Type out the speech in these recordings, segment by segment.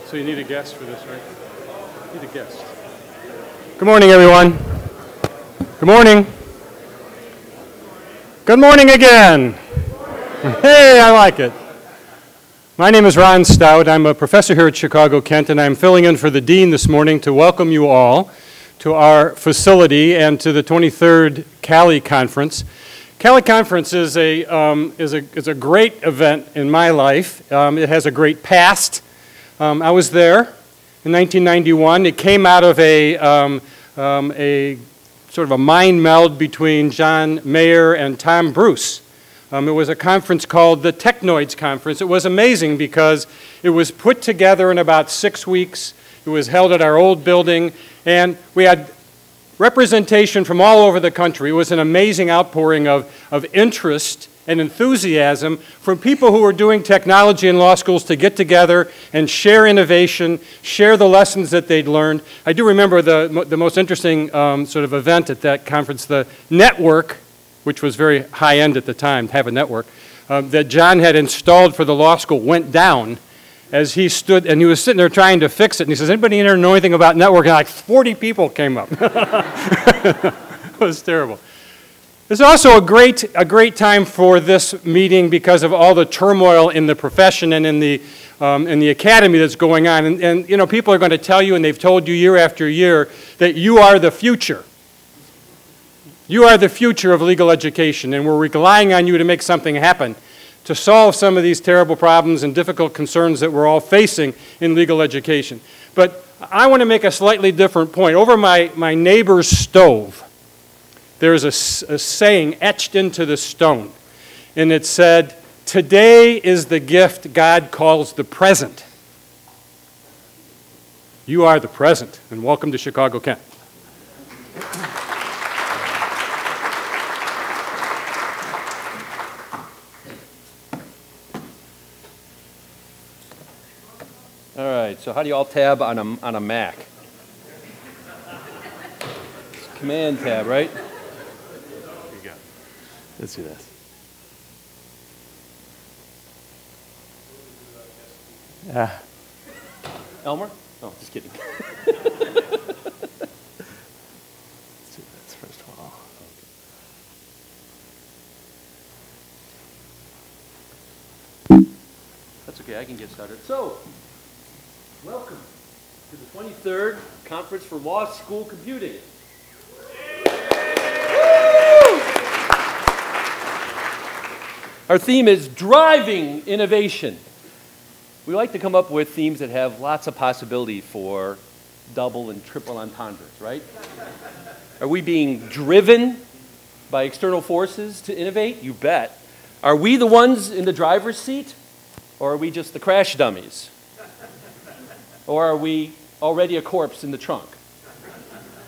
So you need a guest for this, right? You need a guest. Good morning, everyone. Good morning. Good morning again. Hey, I like it. My name is Ron Stout. I'm a professor here at Chicago-Kent, and I'm filling in for the dean this morning to welcome you all to our facility and to the 23rd Cali Conference. Cali Conference is a great event in my life. It has a great past. I was there in 1991. It came out of a sort of a mind meld between John Mayer and Tom Bruce. It was a conference called the Technoids Conference. It was amazing because it was put together in about 6 weeks. It was held at our old building, and we had representation from all over the country. It was an amazing outpouring of interest and enthusiasm from people who were doing technology in law schools to get together and share innovation, share the lessons that they'd learned. I do remember the most interesting sort of event at that conference, the network, which was very high-end at the time, to have a network, that John had installed for the law school went down as he stood, and he was sitting there trying to fix it, and he says, anybody in here know anything about networking? And like 40 people came up. It was terrible. It's also a great time for this meeting because of all the turmoil in the profession and in the academy that's going on. And you know, people are going to tell you, and they've told you year after year, that you are the future. You are the future of legal education, and we're relying on you to make something happen, to solve some of these terrible problems and difficult concerns that we're all facing in legal education. But I want to make a slightly different point. Over my neighbor's stove, there's a saying etched into the stone, and it said, "Today is the gift God calls the present." You are the present, and welcome to Chicago-Kent. All right, so how do you alt tab on a Mac? It's Command tab, right? You got it. Let's do this. Elmer? Oh, just kidding. Let's do this first of all. Okay. That's okay, I can get started. So, welcome to the 23rd Conference for Law School Computing. Our theme is driving innovation. We like to come up with themes that have lots of possibility for double and triple entendres, right? Are we being driven by external forces to innovate? You bet. Are we the ones in the driver's seat, or are we just the crash dummies? Or are we already a corpse in the trunk?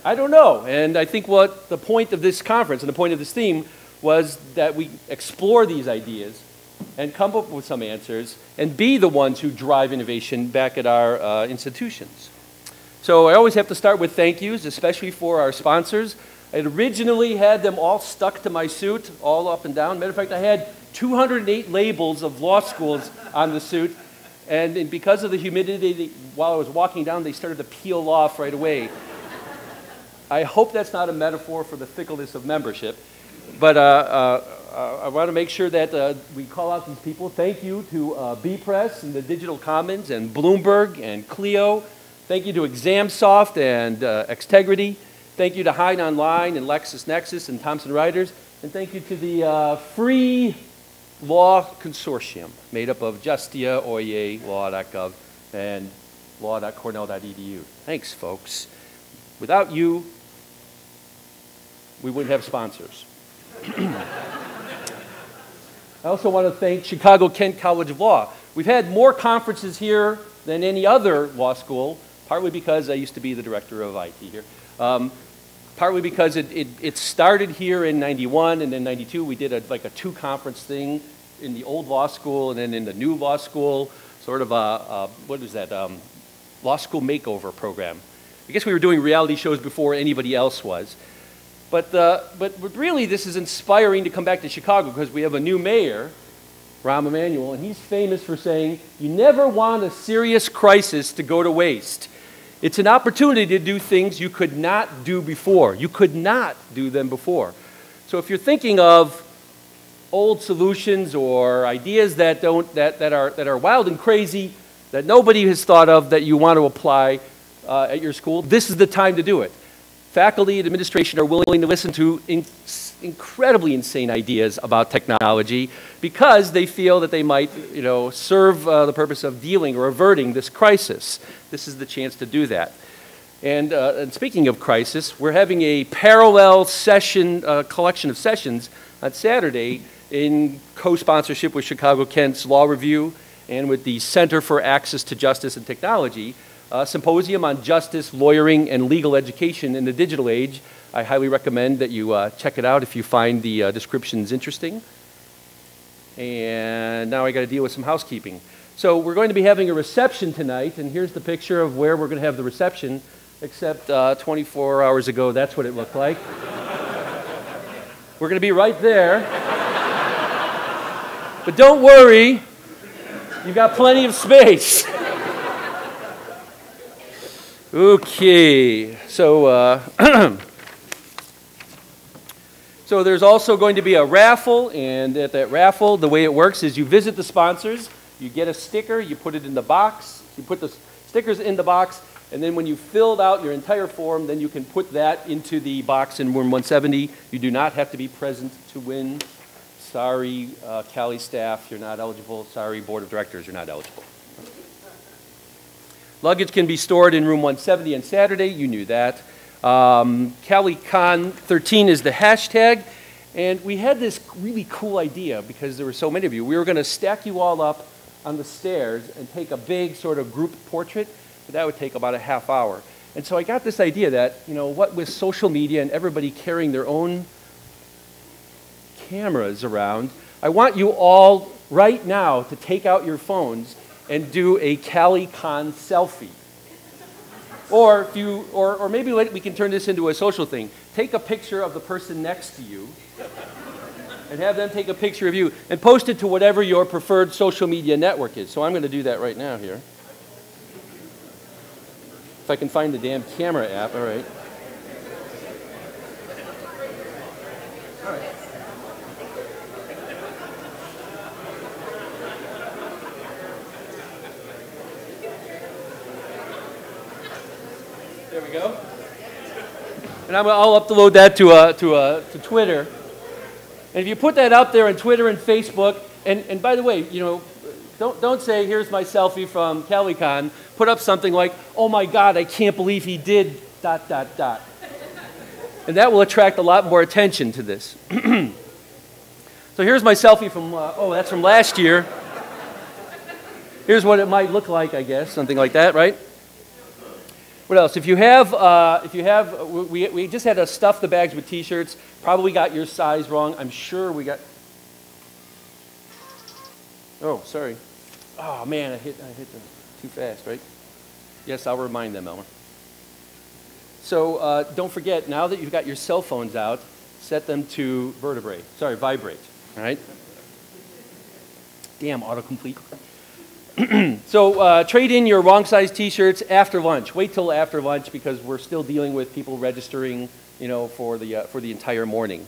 I don't know. And I think what the point of this conference and the point of this theme was that we explore these ideas and come up with some answers and be the ones who drive innovation back at our institutions. So I always have to start with thank yous, especially for our sponsors. I originally had them all stuck to my suit, all up and down. Matter of fact, I had 208 labels of law schools on the suit. And because of the humidity, while I was walking down, they started to peel off right away. I hope that's not a metaphor for the fickleness of membership. But I want to make sure that we call out these people. Thank you to B-Press and the Digital Commons and Bloomberg and Clio. Thank you to ExamSoft and Xtegrity. Thank you to Hein Online and LexisNexis and Thomson Reuters. And thank you to the Free Law Consortium, made up of Justia, Oye, Law.gov, and law.cornell.edu. Thanks, folks. Without you, we wouldn't have sponsors. I also want to thank Chicago-Kent College of Law. We've had more conferences here than any other law school, partly because I used to be the director of IT here, partly because it started here in 91, and then 92 we did like a two-conference thing in the old law school and then in the new law school, sort of what is that, law school makeover program. I guess we were doing reality shows before anybody else was. But really, this is inspiring to come back to Chicago because we have a new mayor Rahm Emanuel, and he's famous for saying, you never want a serious crisis to go to waste. It's an opportunity to do things you could not do before. You could not do them before. So if you're thinking of old solutions or ideas that are wild and crazy, that nobody has thought of, that you want to apply at your school, this is the time to do it. Faculty and administration are willing to listen to incredibly insane ideas about technology because they feel that they might, serve the purpose of dealing or averting this crisis. This is the chance to do that. And speaking of crisis, we're having a parallel session, collection of sessions on Saturday in co-sponsorship with Chicago Kent's Law Review and with the Center for Access to Justice and Technology, a symposium on justice, lawyering, and legal education in the digital age. I highly recommend that you check it out if you find the descriptions interesting. And now I got to deal with some housekeeping. So we're going to be having a reception tonight, and here's the picture of where we're going to have the reception, except 24 hours ago, that's what it looked like. We're going to be right there. But don't worry, you've got plenty of space. Okay, so so there's also going to be a raffle, and at that raffle, the way it works is you visit the sponsors, you get a sticker, you put it in the box, you put the stickers in the box, and then when you filled out your entire form, then you can put that into the box in room 170. You do not have to be present to win. Sorry, Cali staff, you're not eligible. Sorry, board of directors, you're not eligible. Luggage can be stored in room 170 on Saturday. You knew that. CaliCon 13 is the hashtag. And we had this really cool idea because there were so many of you. We were going to stack you all up on the stairs and take a big sort of group portrait. But that would take about a half hour. And so I got this idea that, what with social media and everybody carrying their own cameras around, I want you all right now to take out your phones and do a CaliCon selfie. Or if you, or maybe we can turn this into a social thing. Take a picture of the person next to you and have them take a picture of you and post it to whatever your preferred social media network is. So I'm going to do that right now here. If I can find the damn camera app, all right. All right. There we go. And I'll upload that to Twitter. And if you put that out there on Twitter and Facebook, and by the way, don't say, here's my selfie from CaliCon. Put up something like, oh my God, I can't believe he did ... And that will attract a lot more attention to this. So here's my selfie from, that's from last year. Here's what it might look like, I guess, something like that, right? What else? If you have, we just had to stuff the bags with T-shirts. Probably got your size wrong. I'm sure we got. Oh, sorry. Oh man, I hit them too fast, right? Yes, I'll remind them, Elmer. So don't forget. Now that you've got your cell phones out, set them to vibrate. All right. Damn, autocomplete. So trade in your wrong size T-shirts after lunch. Wait till after lunch because we're still dealing with people registering, for the entire morning.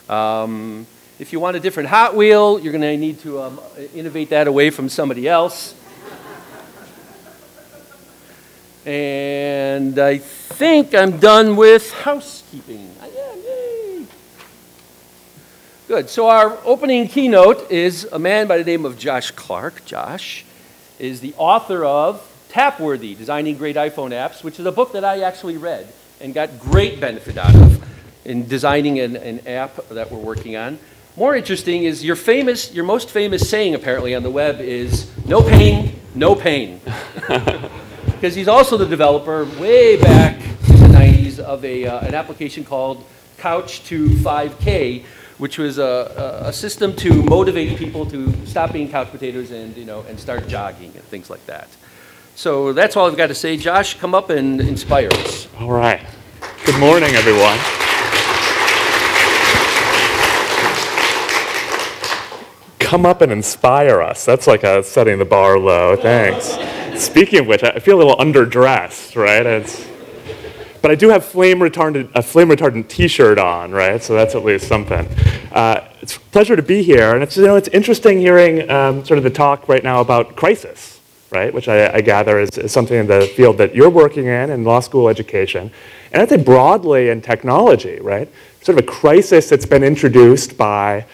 If you want a different Hot Wheel, you're going to need to innovate that away from somebody else. And I think I'm done with housekeeping. Yay. Good. So our opening keynote is a man by the name of Josh Clark. Josh is the author of Tapworthy, Designing Great iPhone Apps, which is a book that I actually read and got great benefit out of in designing an app that we're working on. More interesting is your most famous saying apparently on the web is, no pain, no pain. Because he's also the developer way back in the 90s of an application called Couch to 5K, which was a system to motivate people to stop being couch potatoes and start jogging and things like that. So that's all I've got to say. Josh, come up and inspire us. All right. Good morning, everyone. come up and inspire us. That's like setting the bar low. Thanks. Speaking of which, I feel a little underdressed, right? But I do have a flame retardant T-shirt on, right? So that's at least something. It's a pleasure to be here, and it's interesting hearing sort of the talk right now about crisis, right? Which I gather is something in the field that you're working in law school education, and I'd say broadly in technology, right? Sort of a crisis that's been introduced by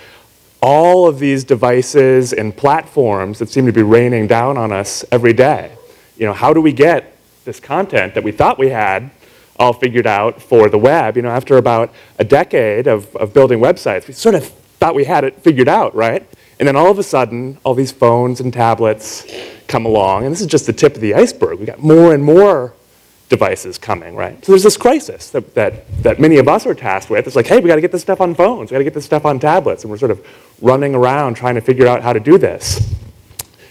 all of these devices and platforms that seem to be raining down on us every day. You know, how do we get this content that we thought we had all figured out for the web? You know, after about a decade of building websites, we sort of thought we had it figured out, right? And then all of a sudden, all these phones and tablets come along, and this is just the tip of the iceberg. We got more and more devices coming, right? So there's this crisis that many of us are tasked with. It's like, hey, we got to get this stuff on phones. We got to get this stuff on tablets. And we're sort of running around trying to figure out how to do this.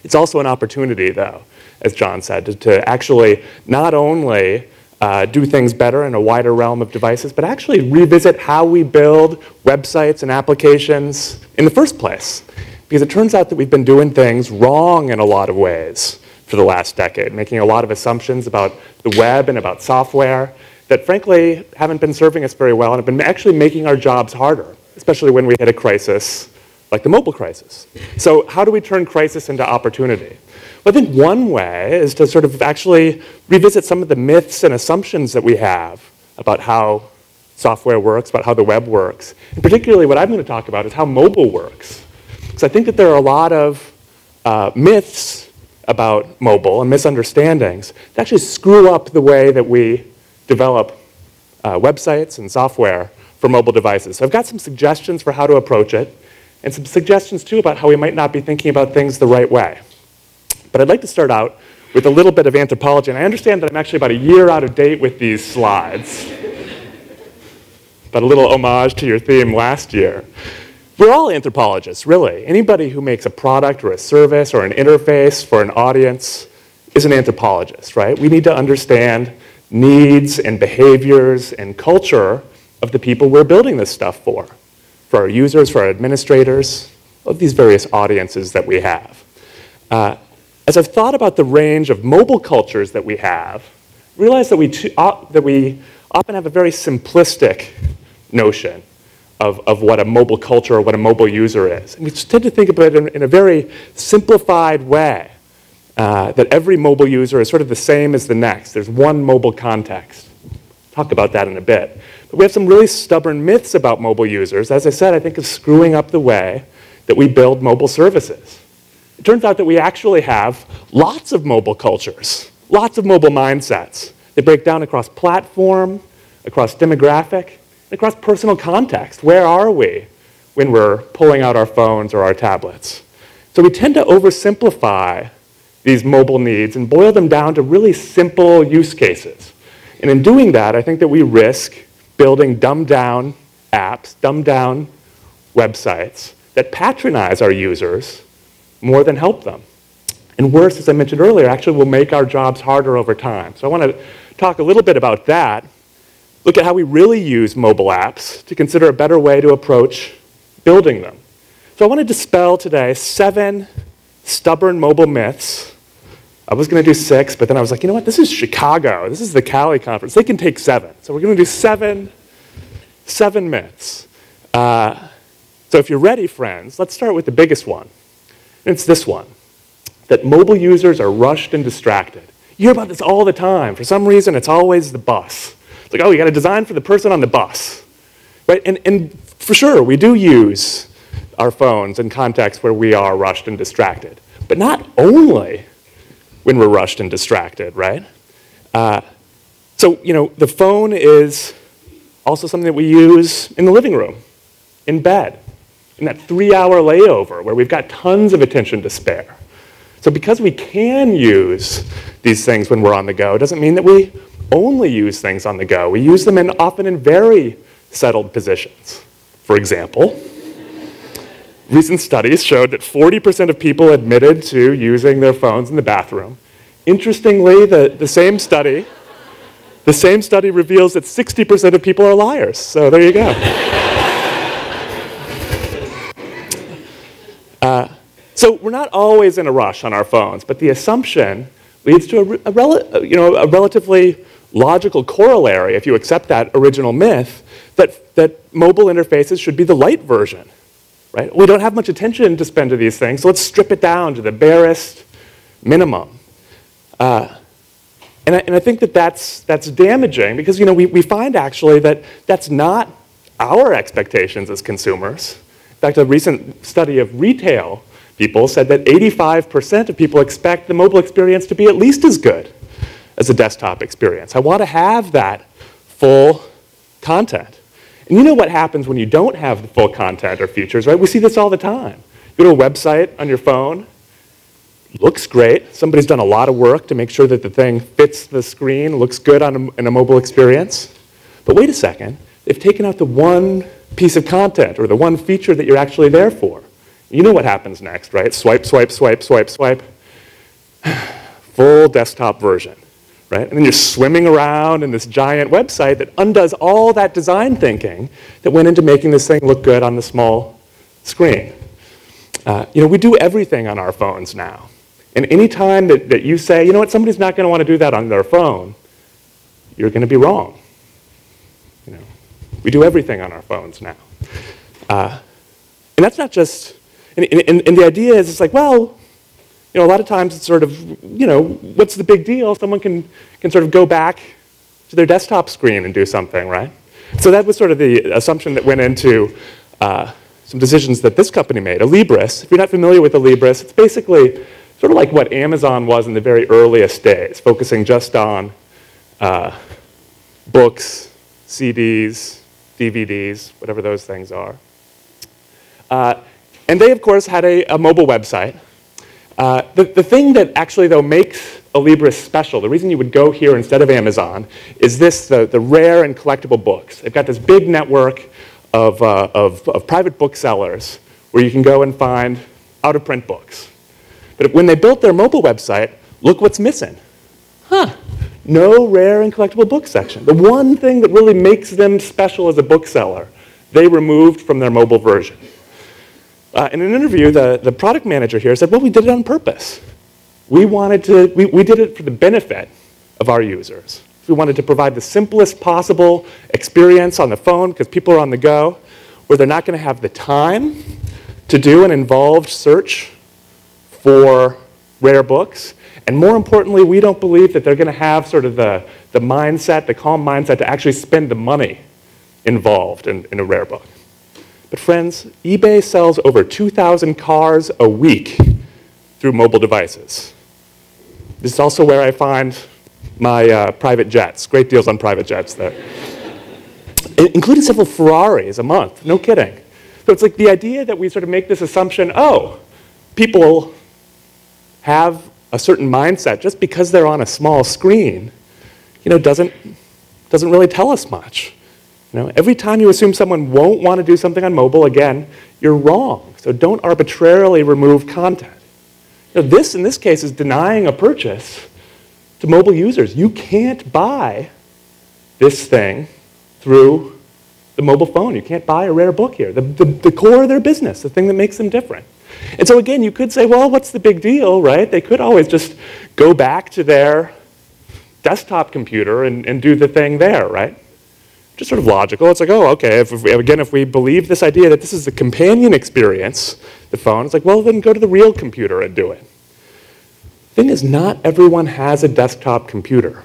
It's also an opportunity, though, as John said, to actually not only do things better in a wider realm of devices, but actually revisit how we build websites and applications in the first place. Because it turns out that we've been doing things wrong in a lot of ways for the last decade, making a lot of assumptions about the web and about software that frankly haven't been serving us very well and have been actually making our jobs harder, especially when we hit a crisis like the mobile crisis. So how do we turn crisis into opportunity? Well, I think one way is to sort of actually revisit some of the myths and assumptions that we have about how software works, about how the web works. And particularly what I'm going to talk about is how mobile works. Because I think that there are a lot of myths about mobile and misunderstandings that actually screw up the way that we develop websites and software for mobile devices. So I've got some suggestions for how to approach it, and some suggestions too about how we might not be thinking about things the right way. But I'd like to start out with a little bit of anthropology, and I understand that I'm actually about a year out of date with these slides. But a little homage to your theme last year. We're all anthropologists, really. Anybody who makes a product or a service or an interface for an audience is an anthropologist, right? We need to understand needs and behaviors and culture of the people we're building this stuff for our users, for our administrators, of these various audiences that we have. As I've thought about the range of mobile cultures that we have, I realize that we often have a very simplistic notion of what a mobile culture or what a mobile user is. And we tend to think about it in a very simplified way, that every mobile user is sort of the same as the next. There's one mobile context. Talk about that in a bit. But we have some really stubborn myths about mobile users, as I said, I think of screwing up the way that we build mobile services. It turns out that we actually have lots of mobile cultures, lots of mobile mindsets. They break down across platform, across demographic, across personal context. Where are we when we're pulling out our phones or our tablets? So we tend to oversimplify these mobile needs and boil them down to really simple use cases. And in doing that, I think that we risk building dumbed-down apps, dumbed-down websites that patronize our users more than help them. And worse, as I mentioned earlier, actually will make our jobs harder over time. So I want to talk a little bit about that. Look at how we really use mobile apps to consider a better way to approach building them. So I want to dispel today 7 stubborn mobile myths. I was going to do 6, but then I was like, you know what? This is Chicago. This is the Cali conference. They can take 7. So we're going to do 7 myths. So if you're ready, friends, let's start with the biggest one. And it's this one, that mobile users are rushed and distracted. You hear about this all the time. For some reason, it's always the bus. Like, oh, you got to design for the person on the bus, right? And for sure, we do use our phones in contexts where we are rushed and distracted, but not only when we're rushed and distracted, right? So, you know, the phone is also something that we use in the living room, in bed, in that 3-hour layover where we've got tons of attention to spare. So because we can use these things when we're on the go, doesn't mean that we only use things on the go. We use them often in very settled positions. For example, recent studies showed that 40% of people admitted to using their phones in the bathroom. Interestingly, the same study reveals that 60% of people are liars. So there you go. So we're not always in a rush on our phones, but the assumption leads to a relatively logical corollary, if you accept that original myth, that mobile interfaces should be the light version. Right? We don't have much attention to spend to these things, so let's strip it down to the barest minimum. And I think that's damaging because we find actually that that's not our expectations as consumers. In fact, a recent study of retail people said that 85% of people expect the mobile experience to be at least as good as a desktop experience. I want to have that full content. And you know what happens when you don't have the full content or features, right? We see this all the time. You go to a website on your phone, looks great. Somebody's done a lot of work to make sure that the thing fits the screen, looks good in a mobile experience. But wait a second, they've taken out the one piece of content or the one feature that you're actually there for. You know what happens next, right? Swipe, swipe, swipe, swipe, swipe. Full desktop version. Right? And then you're swimming around in this giant website that undoes all that design thinking that went into making this thing look good on the small screen. We do everything on our phones now. And any time that you say, you know what, somebody's not going to want to do that on their phone, you're going to be wrong. We do everything on our phones now. And that's not just, and the idea is, it's like, well, a lot of times it's sort of, what's the big deal? Someone can sort of go back to their desktop screen and do something, right? So that was sort of the assumption that went into some decisions that this company made, Alibris. If you're not familiar with Alibris, it's basically sort of like what Amazon was in the very earliest days, focusing just on books, CDs, DVDs, whatever those things are. And they, of course, had a mobile website. The thing that actually, though, makes Alibris special, the reason you would go here instead of Amazon, is the rare and collectible books. They've got this big network of private booksellers where you can go and find out-of-print books. But when they built their mobile website, look what's missing. No rare and collectible book section. The one thing that really makes them special as a bookseller, they removed from their mobile version. In an interview, the product manager here said, well, we did it on purpose. We did it for the benefit of our users. We wanted to provide the simplest possible experience on the phone because people are on the go, where they're not going to have the time to do an involved search for rare books. And more importantly, we don't believe that they're going to have sort of the mindset, the calm mindset to actually spend the money involved in a rare book. But friends, eBay sells over 2,000 cars a week through mobile devices. This is also where I find my private jets. Great deals on private jets there. Including several Ferraris a month, no kidding. So it's like the idea that we sort of make this assumption, oh, people have a certain mindset just because they're on a small screen, doesn't really tell us much. Every time you assume someone won't want to do something on mobile, again, you're wrong. So don't arbitrarily remove content. This, in this case, is denying a purchase to mobile users. You can't buy this thing through the mobile phone. You can't buy a rare book here. The core of their business, the thing that makes them different. And so again, you could say, well, what's the big deal, right? They could always just go back to their desktop computer and do the thing there, right? Just sort of logical. It's like, oh, okay, if we believe this idea that this is the companion experience, the phone, it's like, well, then go to the real computer and do it. The thing is, not everyone has a desktop computer.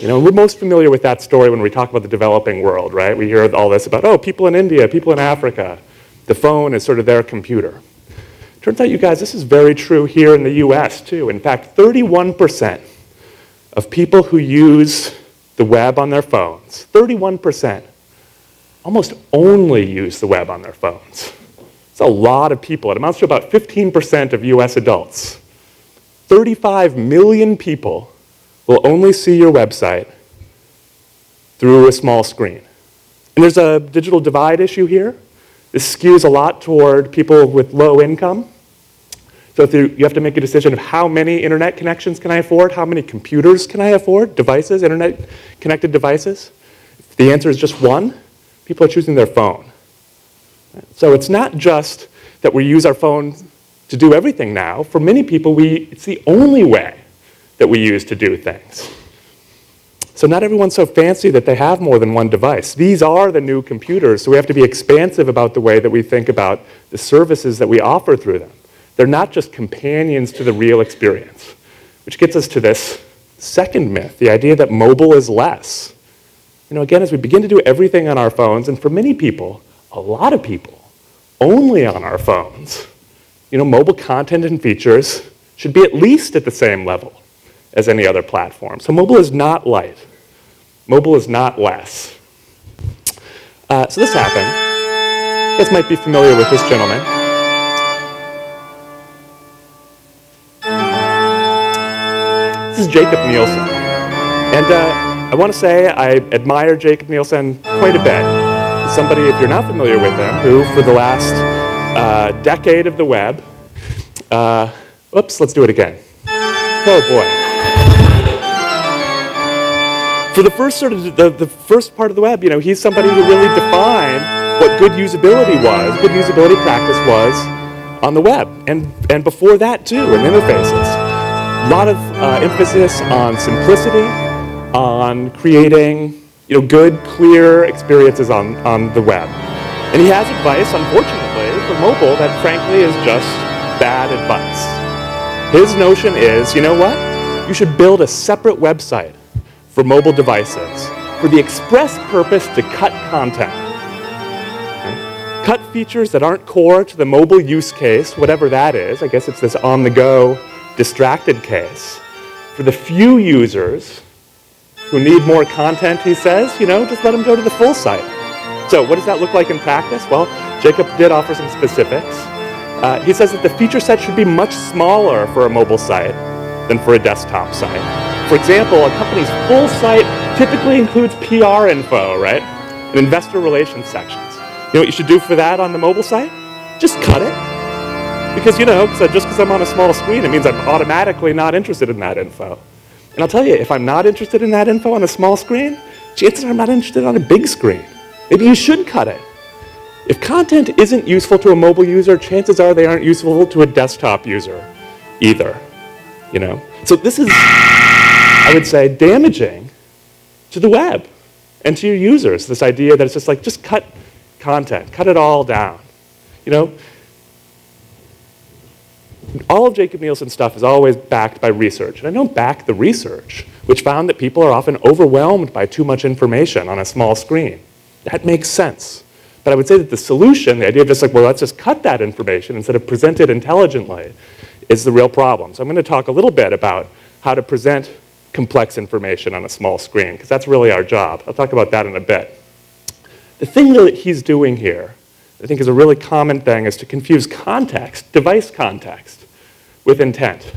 We're most familiar with that story when we talk about the developing world, right? We hear all this about, oh, people in India, people in Africa. The phone is sort of their computer. Turns out, you guys, this is very true here in the US, too. In fact, 31% of people who use the web on their phones, 31%, almost only use the web on their phones. It's a lot of people. It amounts to about 15% of US adults. 35 million people will only see your website through a small screen. And there's a digital divide issue here. This skews a lot toward people with low income. So if you have to make a decision of how many internet connections can I afford, how many computers can I afford, devices, internet-connected devices. If the answer is just one, people are choosing their phone. So it's not just that we use our phone to do everything now. For many people, it's the only way that we use to do things. So not everyone's so fancy that they have more than one device. These are the new computers, so we have to be expansive about the way that we think about the services that we offer through them. They're not just companions to the real experience, which gets us to this second myth, the idea that mobile is less. Again, as we begin to do everything on our phones, and for many people, a lot of people, only on our phones, mobile content and features should be at least at the same level as any other platform. So mobile is not light. Mobile is not less. So this happened. You guys might be familiar with this gentleman. This is Jacob Nielsen. And I want to say I admire Jacob Nielsen quite a bit. He's somebody, if you're not familiar with him, who for the last decade of the web, let's do it again. Oh boy. For the first the first part of the web, he's somebody who really defined what good usability was, good usability practice was on the web, and before that too, in interfaces. A lot of emphasis on simplicity, on creating good, clear experiences on the web. And he has advice, unfortunately, for mobile that frankly is just bad advice. His notion is, you know what? You should build a separate website for mobile devices for the express purpose to cut content. Okay? Cut features that aren't core to the mobile use case, whatever that is. I guess it's this on-the-go, distracted case. For the few users who need more content, he says, just let them go to the full site. So what does that look like in practice? Well, Jacob did offer some specifics. He says that the feature set should be much smaller for a mobile site than for a desktop site. For example, a company's full site typically includes PR info, right? And investor relations sections. You know what you should do for that on the mobile site? Just cut it. Because, just because I'm on a small screen, it means I'm automatically not interested in that info. And I'll tell you, if I'm not interested in that info on a small screen, chances are I'm not interested on a big screen. Maybe you should cut it. If content isn't useful to a mobile user, chances are they aren't useful to a desktop user either. So this is, I would say, damaging to the web and to your users, this idea that it's just like, just cut content, cut it all down. All of Jacob Nielsen's stuff is always backed by research. And I don't back the research, which found that people are often overwhelmed by too much information on a small screen. That makes sense. But I would say that the solution, the idea of just like, well, let's just cut that information instead of present it intelligently, is the real problem. So I'm going to talk a little bit about how to present complex information on a small screen, because that's really our job. I'll talk about that in a bit. The thing that he's doing here, I think is a really common thing, is to confuse context, device context, with intent.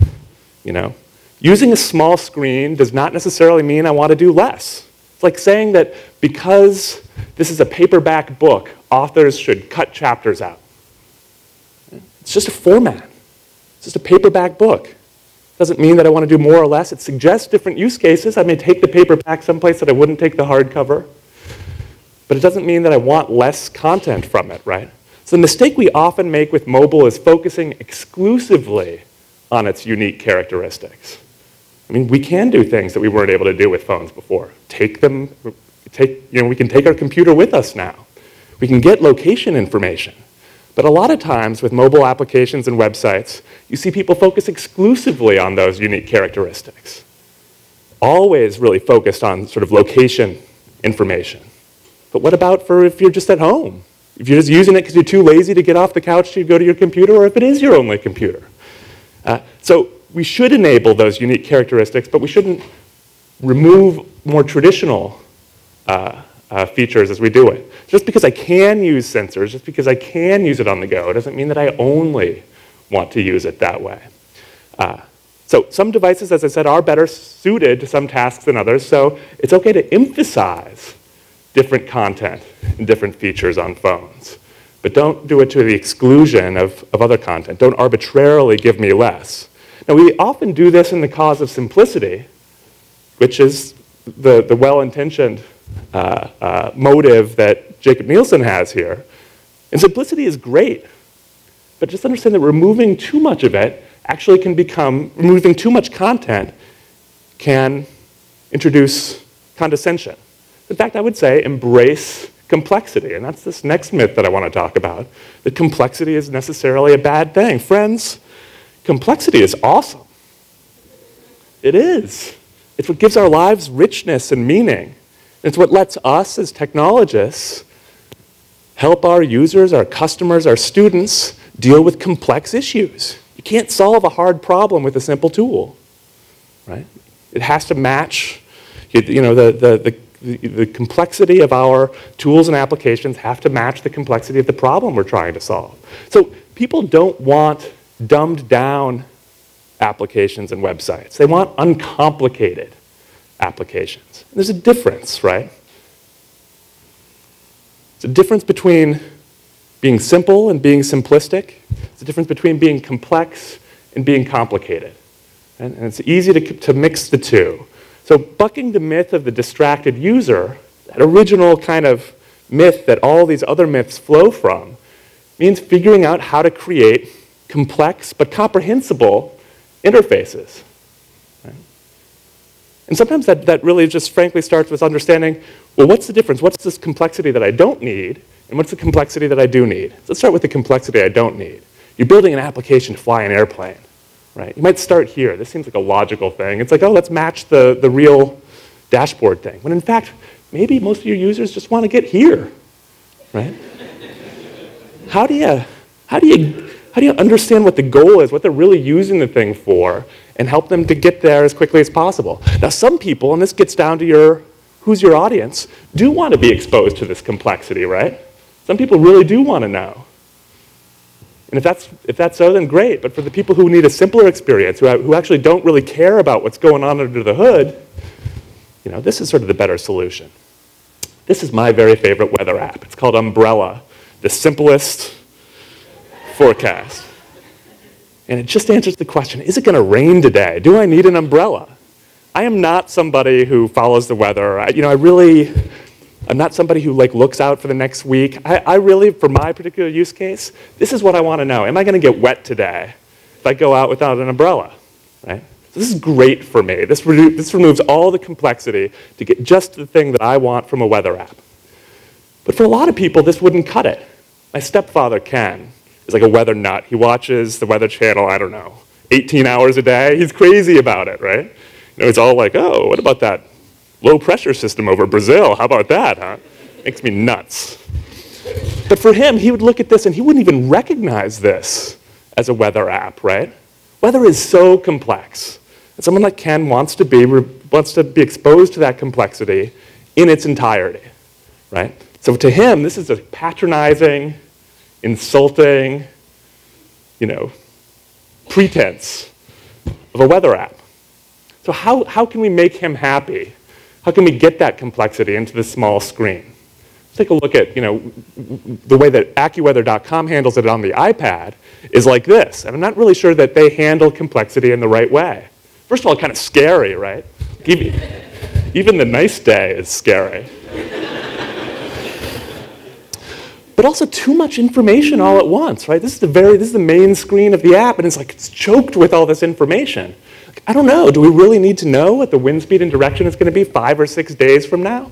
Using a small screen does not necessarily mean I want to do less. It's like saying that because this is a paperback book, authors should cut chapters out. It's just a format. It's just a paperback book. Doesn't mean that I want to do more or less. It suggests different use cases. I may take the paperback someplace that I wouldn't take the hardcover. But it doesn't mean that I want less content from it, right? So the mistake we often make with mobile is focusing exclusively on its unique characteristics. We can do things that we weren't able to do with phones before. We can take our computer with us now. We can get location information. But a lot of times with mobile applications and websites, you see people focus exclusively on those unique characteristics. Always really focused on sort of location information. But what about for if you're just at home? If you're just using it because you're too lazy to get off the couch to go to your computer, or if it is your only computer? So we should enable those unique characteristics, but we shouldn't remove more traditional features as we do it. Just because I can use sensors, just because I can use it on the go, doesn't mean that I only want to use it that way. So some devices, as I said, are better suited to some tasks than others, so it's okay to emphasize different content and different features on phones. But don't do it to the exclusion of other content. Don't arbitrarily give me less. Now, we often do this in the cause of simplicity, which is the well-intentioned motive that Jacob Nielsen has here. And simplicity is great. but just understand that removing too much of it actually can become, removing too much content can introduce condescension. In fact, I would say embrace complexity, and that's this next myth that I want to talk about, that complexity is necessarily a bad thing. Friends, complexity is awesome. It is. It's what gives our lives richness and meaning. It's what lets us as technologists help our users, our customers, our students deal with complex issues. You can't solve a hard problem with a simple tool, right? It has to match, the complexity of our tools and applications have to match the complexity of the problem we're trying to solve. So people don't want dumbed down applications and websites. They want uncomplicated applications. There's a difference, right? It's a difference between being simple and being simplistic. It's a difference between being complex and being complicated. And it's easy to mix the two. So bucking the myth of the distracted user, that original kind of myth that all these other myths flow from, means figuring out how to create complex but comprehensible interfaces. Right? And sometimes that really just frankly starts with understanding, well, what's the difference? What's this complexity that I don't need, and what's the complexity that I do need? So let's start with the complexity I don't need. You're building an application to fly an airplane, right? You might start here. This seems like a logical thing. It's like, oh, let's match the real dashboard thing. When in fact, maybe most of your users just want to get here, right? How do you understand what the goal is, what they're really using the thing for, and help them to get there as quickly as possible? Now, some people, and this gets down to who's your audience, do want to be exposed to this complexity, right? Some people really do want to know. And if that's so, then great. But for the people who need a simpler experience, who actually don't really care about what's going on under the hood, this is sort of the better solution. This is my very favorite weather app. It's called Umbrella, the simplest forecast. And it just answers the question, is it going to rain today? Do I need an umbrella? I am not somebody who follows the weather. I'm not somebody who looks out for the next week. I really, for my particular use case, this is what I want to know. Am I going to get wet today if I go out without an umbrella? Right? So this is great for me. This removes all the complexity to get just the thing that I want from a weather app. But for a lot of people, this wouldn't cut it. My stepfather, Ken, is like a weather nut. He watches the Weather Channel, 18 hours a day. He's crazy about it, right? It's all like, oh, what about that low pressure system over Brazil? How about that, huh? Makes me nuts. But for him, he would look at this and he wouldn't even recognize this as a weather app, right? Weather is so complex. And someone like Ken wants to be exposed to that complexity in its entirety, right? So to him, this is a patronizing, insulting, pretense of a weather app. So how can we make him happy? How can we get that complexity into the small screen? Let's take a look at, the way that AccuWeather.com handles it on the iPad is like this. And I'm not really sure that they handle complexity in the right way. First of all, kind of scary, right? Even the nice day is scary. But also too much information all at once, right? This is the main screen of the app, and it's choked with all this information. I don't know, do we really need to know what the wind speed and direction is going to be 5 or 6 days from now?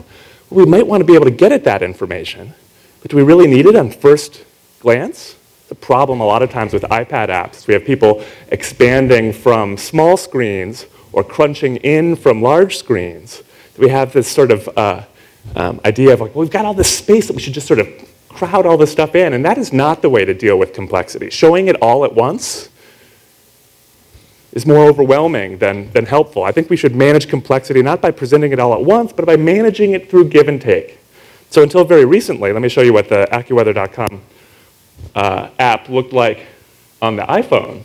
Well, we might want to be able to get at that information, but do we really need it on first glance? The problem a lot of times with iPad apps is we have people expanding from small screens or crunching in from large screens. We have this sort of idea of well, we've got all this space that we should just sort of crowd all this stuff in, and that is not the way to deal with complexity. Showing it all at once is more overwhelming than helpful. I think we should manage complexity not by presenting it all at once, but by managing it through give and take. So until very recently, let me show you what the AccuWeather.com app looked like on the iPhone.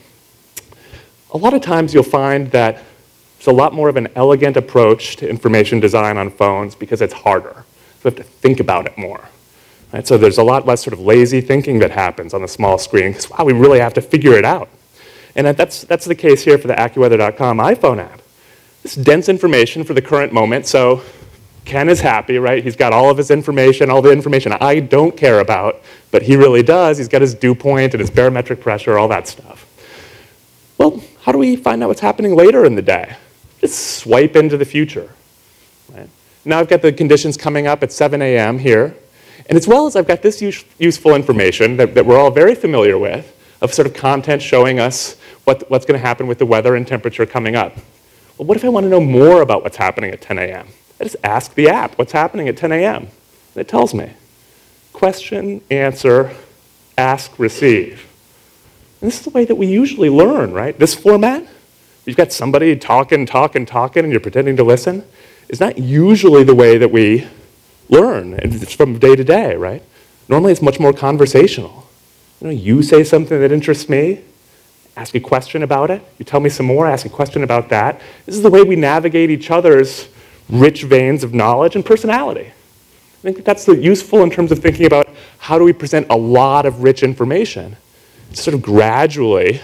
A lot of times you'll find that it's a lot more of an elegant approach to information design on phones because it's harder. So we have to think about it more. Right? So there's a lot less sort of lazy thinking that happens on the small screen because, wow, we really have to figure it out. And that's the case here for the AccuWeather.com iPhone app. This is dense information for the current moment, so Ken is happy, right? He's got all of his information, all the information I don't care about, but he really does. He's got his dew point and his barometric pressure, all that stuff. Well, how do we find out what's happening later in the day? Just swipe into the future. Right? Now I've got the conditions coming up at 7 a.m. here. And as well as I've got this useful information that we're all very familiar with, of sort of content showing us what's going to happen with the weather and temperature coming up. Well, what if I want to know more about what's happening at 10 a.m.? I just ask the app, what's happening at 10 a.m.? And it tells me. Question, answer, ask, receive. And this is the way that we usually learn, right? This format, you've got somebody talking, and you're pretending to listen, is not usually the way that we learn. It's from day to day, right? Normally it's much more conversational. You say something that interests me, ask a question about it, you tell me some more, ask a question about that. This is the way we navigate each other's rich veins of knowledge and personality. I think that's useful in terms of thinking about how do we present a lot of rich information, sort of gradually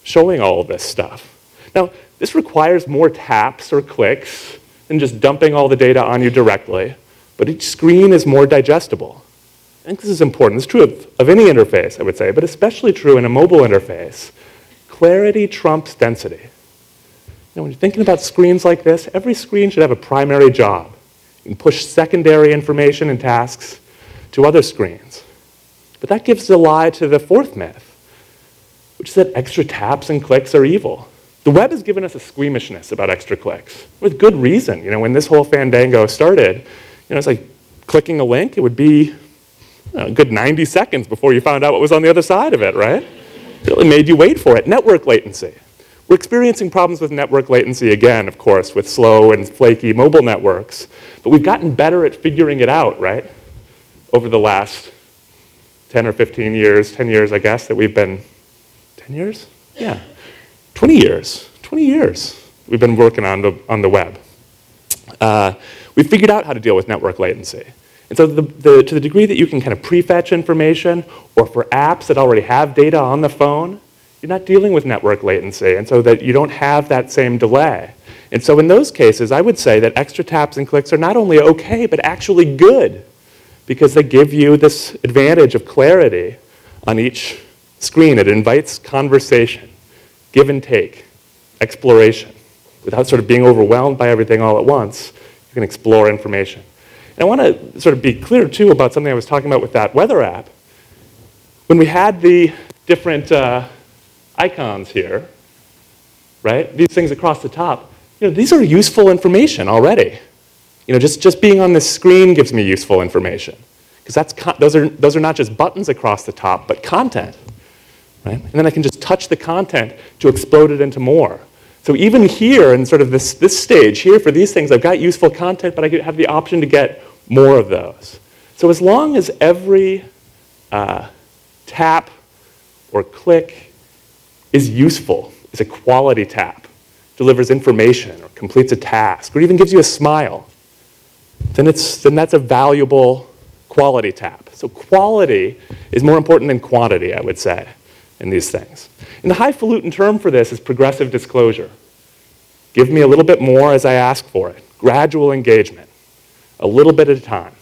showing all of this stuff. Now, this requires more taps or clicks than just dumping all the data on you directly, but each screen is more digestible. I think this is important. This is true of any interface, I would say, but especially true in a mobile interface. Clarity trumps density. When you're thinking about screens like this, every screen should have a primary job. You can push secondary information and tasks to other screens. But that gives the lie to the fourth myth, which is that extra taps and clicks are evil. The web has given us a squeamishness about extra clicks, with good reason. When this whole fandango started, it's like clicking a link, it would be a good 90 seconds before you found out what was on the other side of it, right? It really made you wait for it. Network latency. We're experiencing problems with network latency again, of course, with slow and flaky mobile networks. But we've gotten better at figuring it out, right? Over the last 10 or 15 years, 10 years, I guess, that we've been, 10 years? Yeah, 20 years. 20 years we've been working on the web. We've figured out how to deal with network latency. And so to the degree that you can kind of prefetch information, or for apps that already have data on the phone, you're not dealing with network latency, and so that you don't have that same delay. And so in those cases, I would say that extra taps and clicks are not only okay, but actually good, because they give you this advantage of clarity on each screen. It invites conversation, give and take, exploration. Without sort of being overwhelmed by everything all at once, you can explore information. And I want to sort of be clear, too, about something I was talking about with that weather app. When we had the different icons here, right? These things across the top, these are useful information already. Just being on this screen gives me useful information, because those are not just buttons across the top, but content, right? And then I can just touch the content to explode it into more. So even here in sort of this stage here for these things, I've got useful content, but I have the option to get more of those. So as long as every tap or click is useful, is a quality tap, delivers information or completes a task, or even gives you a smile, then that's a valuable quality tap. So quality is more important than quantity, I would say, in these things. And the highfalutin term for this is progressive disclosure. Give me a little bit more as I ask for it. Gradual engagement, a little bit at a time.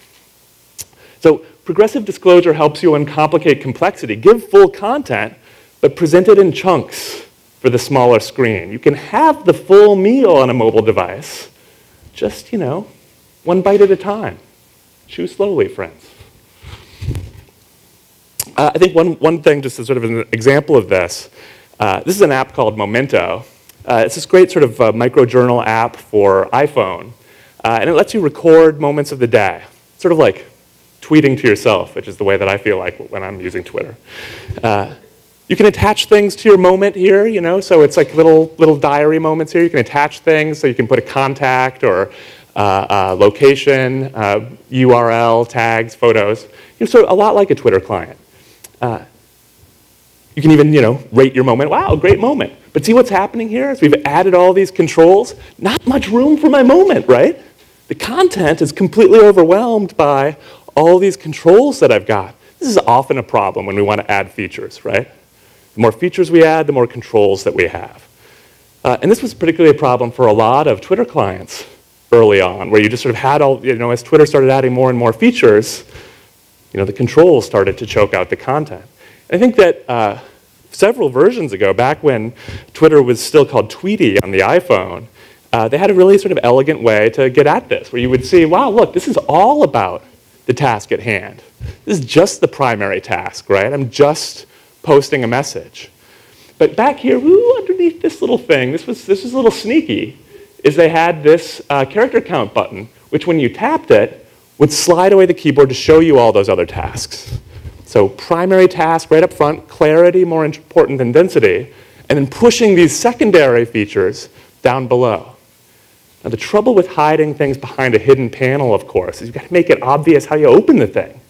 So progressive disclosure helps you uncomplicate complexity. Give full content, but present it in chunks for the smaller screen. You can have the full meal on a mobile device, just, one bite at a time. Chew slowly, friends. I think one thing, just as sort of an example of this, this is an app called Momento. It's this great sort of micro-journal app for iPhone, and it lets you record moments of the day, sort of like tweeting to yourself, which is the way that I feel like when I'm using Twitter. You can attach things to your moment here, so it's like little diary moments here. You can attach things, so you can put a contact or location, URL, tags, photos. So a lot like a Twitter client. You can even, rate your moment. Wow, great moment. But see what's happening here? As we've added all these controls, not much room for my moment, right? The content is completely overwhelmed by all these controls that I've got. This is often a problem when we want to add features, right? The more features we add, the more controls that we have. And this was particularly a problem for a lot of Twitter clients early on, where you just sort of had all, as Twitter started adding more and more features, the controls started to choke out the content. I think that several versions ago, back when Twitter was still called Tweety on the iPhone, they had a really sort of elegant way to get at this, where you would see, wow, look, this is all about the task at hand. This is just the primary task, right? I'm just posting a message. But back here, underneath this little thing, this was a little sneaky, is they had this character count button, which when you tapped it, would slide away the keyboard to show you all those other tasks. So primary task right up front, clarity more important than density, and then pushing these secondary features down below. Now the trouble with hiding things behind a hidden panel, of course, is you've got to make it obvious how you open the thing.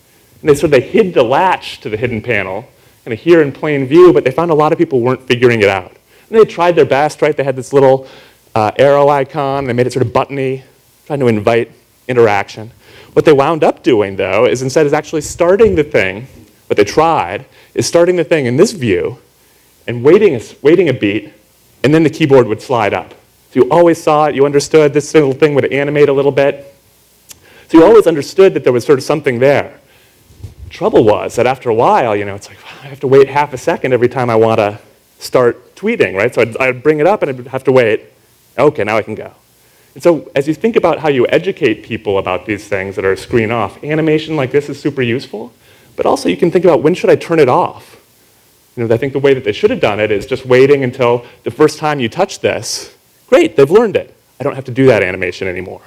And they hid the latch to the hidden panel, kind of here in plain view, but they found a lot of people weren't figuring it out. And they tried their best, right? They had this little arrow icon, they made it sort of buttony, trying to invite interaction. What they wound up doing, though, is instead of actually starting the thing, what they tried is starting the thing in this view and waiting a beat, and then the keyboard would slide up. So you always saw it, you understood this little thing would animate a little bit. So you always understood that there was sort of something there. Trouble was that after a while, it's like, I have to wait half a second every time I want to start tweeting, right? So I'd bring it up and I'd have to wait. Okay, now I can go. And so as you think about how you educate people about these things that are screen off, animation like this is super useful, but also you can think about when should I turn it off? I think the way that they should have done it is just waiting until the first time you touch this. Great, they've learned it. I don't have to do that animation anymore.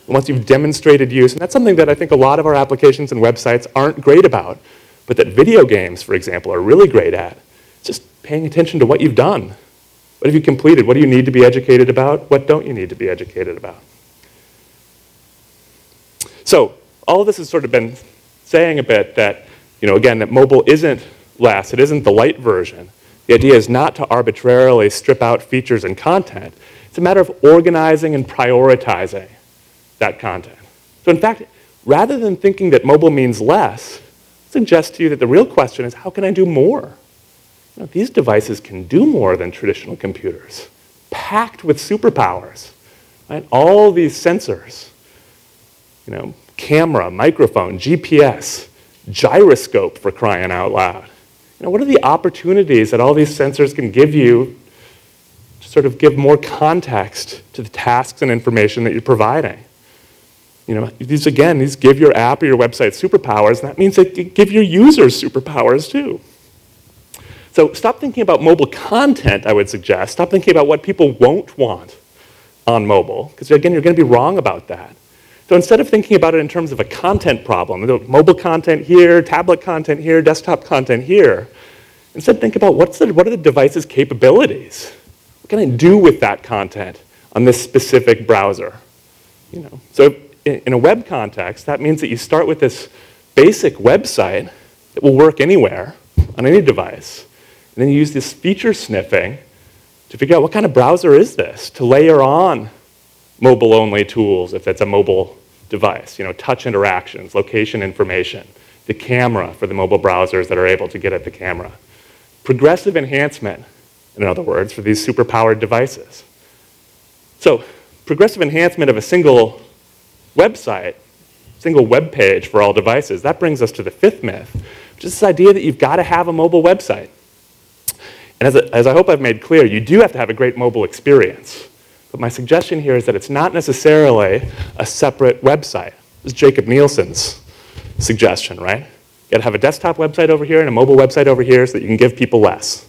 And once you've demonstrated use, and that's something that I think a lot of our applications and websites aren't great about, but that video games, for example, are really great at, just paying attention to what you've done. What have you completed? What do you need to be educated about? What don't you need to be educated about? So all of this has sort of been saying a bit that, again, that mobile isn't less. It isn't the light version. The idea is not to arbitrarily strip out features and content. It's a matter of organizing and prioritizing that content. So in fact, rather than thinking that mobile means less, I suggest to you that the real question is, how can I do more? These devices can do more than traditional computers, packed with superpowers, right? All these sensors, camera, microphone, GPS, gyroscope for crying out loud. What are the opportunities that all these sensors can give you to sort of give more context to the tasks and information that you're providing? These give your app or your website superpowers, and that means they give your users superpowers too. So stop thinking about mobile content, I would suggest. Stop thinking about what people won't want on mobile, because again, you're going to be wrong about that. So instead of thinking about it in terms of a content problem, mobile content here, tablet content here, desktop content here, instead think about what are the device's capabilities? What can I do with that content on this specific browser? So in a web context, that means that you start with this basic website that will work anywhere on any device. And then you use this feature sniffing to figure out what kind of browser is this, to layer on mobile-only tools if it's a mobile device, touch interactions, location information, the camera for the mobile browsers that are able to get at the camera. Progressive enhancement, in other words, for these superpowered devices. So progressive enhancement of a single website, single web page for all devices, that brings us to the fifth myth, which is this idea that you've got to have a mobile website. And as I hope I've made clear, you do have to have a great mobile experience. But my suggestion here is that it's not necessarily a separate website. This is Jacob Nielsen's suggestion, right? You got to have a desktop website over here and a mobile website over here so that you can give people less.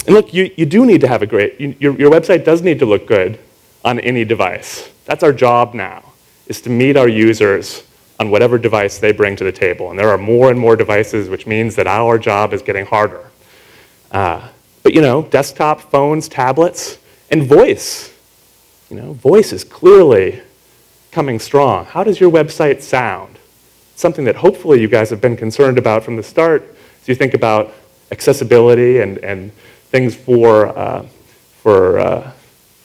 And look, you do need to have a great, your website does need to look good on any device. That's our job now, is to meet our users on whatever device they bring to the table. And there are more and more devices, which means that our job is getting harder. But desktop, phones, tablets, and voice. Voice is clearly coming strong. How does your website sound? Something that hopefully you guys have been concerned about from the start as you think about accessibility and things for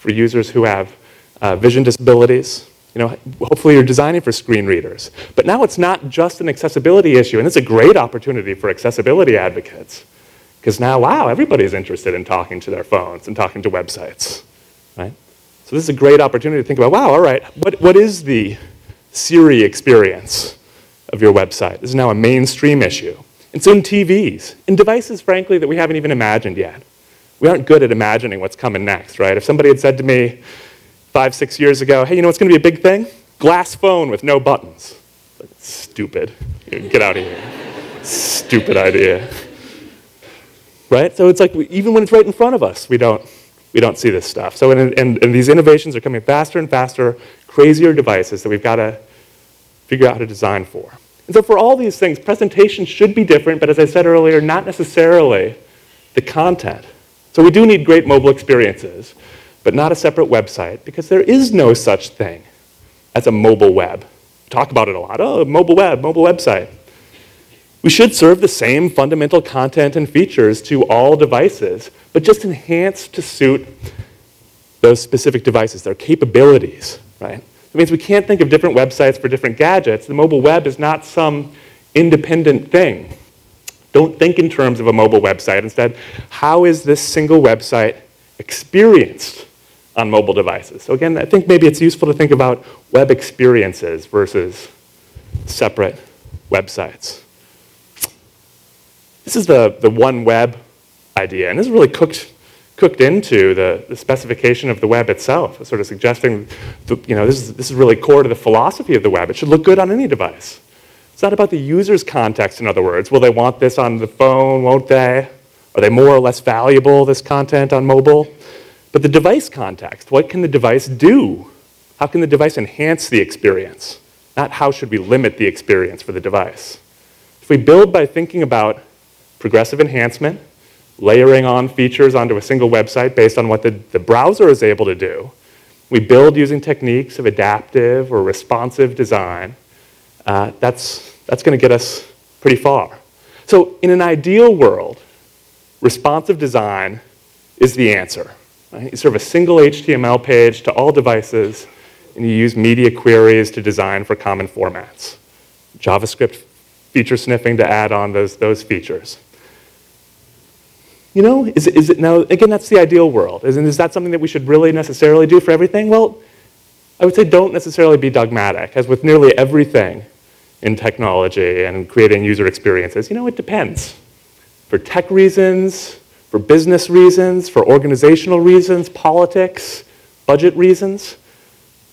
users who have vision disabilities. Hopefully you're designing for screen readers. But now it's not just an accessibility issue, and it's a great opportunity for accessibility advocates. Because now, wow, everybody's interested in talking to their phones and talking to websites, right? So this is a great opportunity to think about, wow, all right, what is the Siri experience of your website? This is now a mainstream issue. And soon TVs, and devices, frankly, that we haven't even imagined yet. We aren't good at imagining what's coming next, right? If somebody had said to me 5, 6 years ago, hey, you know what's going to be a big thing? Glass phone with no buttons. Like, stupid. Get out of here. Stupid idea. Right? So it's like, even when it's right in front of us, we don't see this stuff. So and these innovations are coming faster and faster, crazier devices that we've got to figure out how to design for. And so for all these things, presentation should be different, but as I said earlier, not necessarily the content. So we do need great mobile experiences, but not a separate website, because there is no such thing as a mobile web. We talk about it a lot. Oh, mobile web, mobile website. We should serve the same fundamental content and features to all devices, but just enhanced to suit those specific devices, their capabilities, right? It means we can't think of different websites for different gadgets. The mobile web is not some independent thing. Don't think in terms of a mobile website. Instead, how is this single website experienced on mobile devices? So again, I think maybe it's useful to think about web experiences versus separate websites. This is the one web idea, and this is really cooked into the specification of the web itself, sort of suggesting, this is really core to the philosophy of the web. It should look good on any device. It's not about the user's context, in other words. Will they want this on the phone, won't they? Are they more or less valuable, this content on mobile? But the device context, what can the device do? How can the device enhance the experience? Not how should we limit the experience for the device. If we build by thinking about progressive enhancement, layering on features onto a single website based on what the browser is able to do, we build using techniques of adaptive or responsive design, that's going to get us pretty far. So in an ideal world, responsive design is the answer. Right? You serve a single HTML page to all devices, and you use media queries to design for common formats. JavaScript feature sniffing to add on those features. Is it now, again, that's the ideal world. Is that something that we should really necessarily do for everything? Well, I would say don't necessarily be dogmatic. As with nearly everything in technology and creating user experiences, it depends. For tech reasons, for business reasons, for organizational reasons, politics, budget reasons,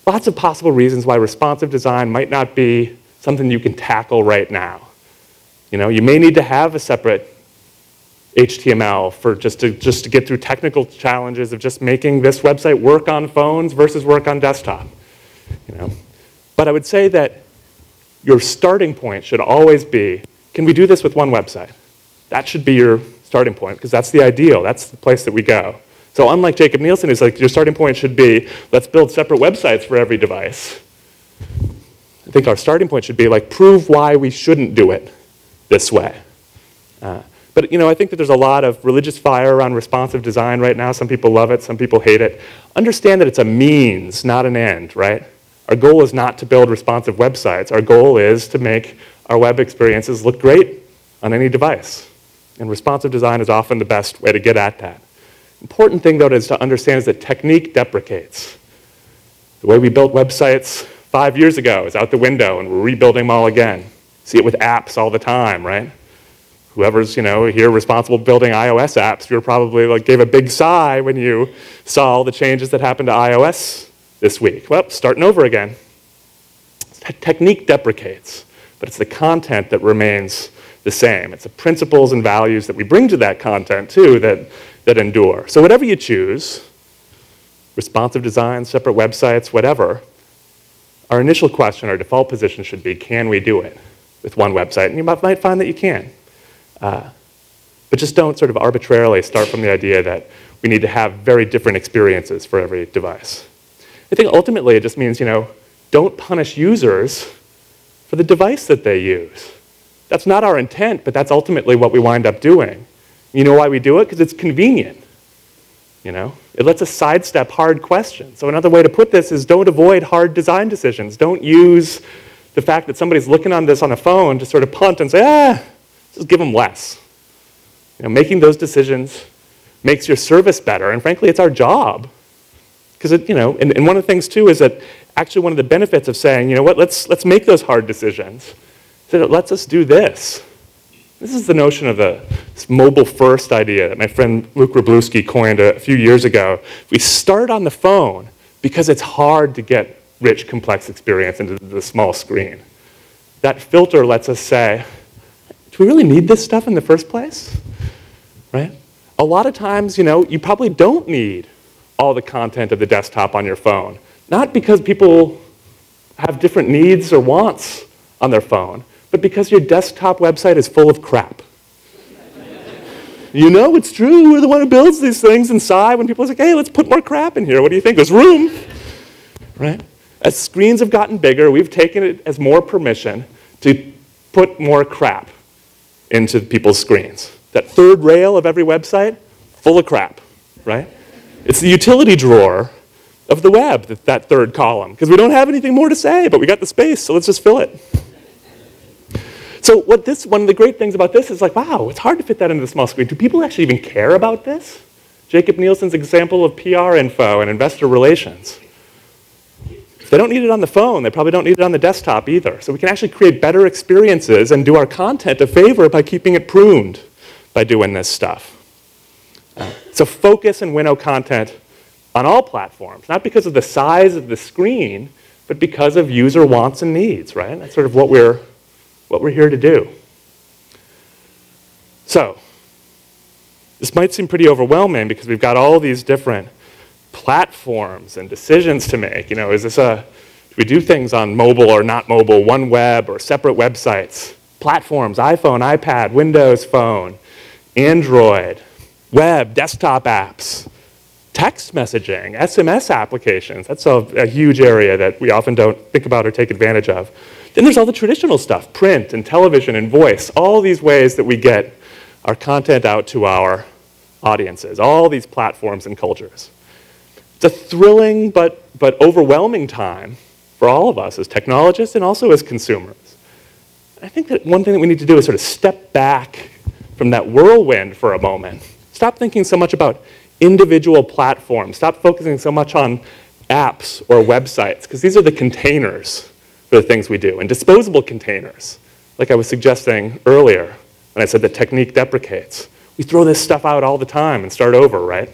lots of possible reasons why responsive design might not be something you can tackle right now. You may need to have a separate HTML for just to get through technical challenges of just making this website work on phones versus work on desktop. But I would say that your starting point should always be, can we do this with one website? That should be your starting point, because that's the ideal. That's the place that we go. So unlike Jacob Nielsen, it's like your starting point should be, let's build separate websites for every device. I think our starting point should be like, prove why we shouldn't do it this way. But I think that there's a lot of religious fire around responsive design right now. Some people love it, some people hate it. Understand that it's a means, not an end, right? Our goal is not to build responsive websites. Our goal is to make our web experiences look great on any device. And responsive design is often the best way to get at that. Important thing, though, is to understand is that technique deprecates. The way we built websites 5 years ago is out the window, and we're rebuilding them all again. See it with apps all the time, right? Whoever's here responsible building iOS apps, you probably gave a big sigh when you saw all the changes that happened to iOS this week. Well, starting over again. Technique deprecates, but it's the content that remains the same. It's the principles and values that we bring to that content too that endure. So whatever you choose, responsive design, separate websites, whatever, our initial question, our default position should be, can we do it with one website? And you might find that you can. But just don't sort of arbitrarily start from the idea that we need to have very different experiences for every device. I think ultimately it just means, don't punish users for the device that they use. That's not our intent, but that's ultimately what we wind up doing. You know why we do it? Because it's convenient. It lets us sidestep hard questions. So another way to put this is don't avoid hard design decisions. Don't use the fact that somebody's looking on this on a phone to sort of punt and say, just give them less. Making those decisions makes your service better, and frankly, it's our job Because, and one of the things, too, is that actually one of the benefits of saying, you know what, let's make those hard decisions, that it lets us do this. This is the notion of this mobile-first idea that my friend Luke Wroblewski coined a few years ago. We start on the phone because it's hard to get rich, complex experience into the small screen. That filter lets us say, do we really need this stuff in the first place? Right? A lot of times, you probably don't need all the content of the desktop on your phone. Not because people have different needs or wants on their phone, but because your desktop website is full of crap. It's true. We're the one who builds these things and sigh when people say, hey, let's put more crap in here. What do you think? There's room. Right? As screens have gotten bigger, we've taken it as more permission to put more crap into people's screens. That third rail of every website, full of crap, right? It's the utility drawer of the web, that third column, because we don't have anything more to say, but we got the space, so let's just fill it. So one of the great things about this is like, wow, it's hard to fit that into the small screen. Do people actually even care about this? Jacob Nielsen's example of PR info and investor relations. If they don't need it on the phone, they probably don't need it on the desktop either. So we can actually create better experiences and do our content a favor by keeping it pruned by doing this stuff. So focus and winnow content on all platforms, not because of the size of the screen, but because of user wants and needs, right? That's sort of what we're here to do. So this might seem pretty overwhelming because we've got all these different platforms and decisions to make. Do we do things on mobile or not mobile, OneWeb or separate websites, platforms, iPhone, iPad, Windows Phone, Android, web, desktop apps, text messaging, SMS applications. That's a huge area that we often don't think about or take advantage of. Then there's all the traditional stuff, print and television and voice, all these ways that we get our content out to our audiences, all these platforms and cultures. It's a thrilling but overwhelming time for all of us as technologists and also as consumers. I think that one thing that we need to do is sort of step back from that whirlwind for a moment. Stop thinking so much about individual platforms. Stop focusing so much on apps or websites, because these are the containers for the things we do, and disposable containers, like I was suggesting earlier when I said the technique deprecates. We throw this stuff out all the time and start over, right?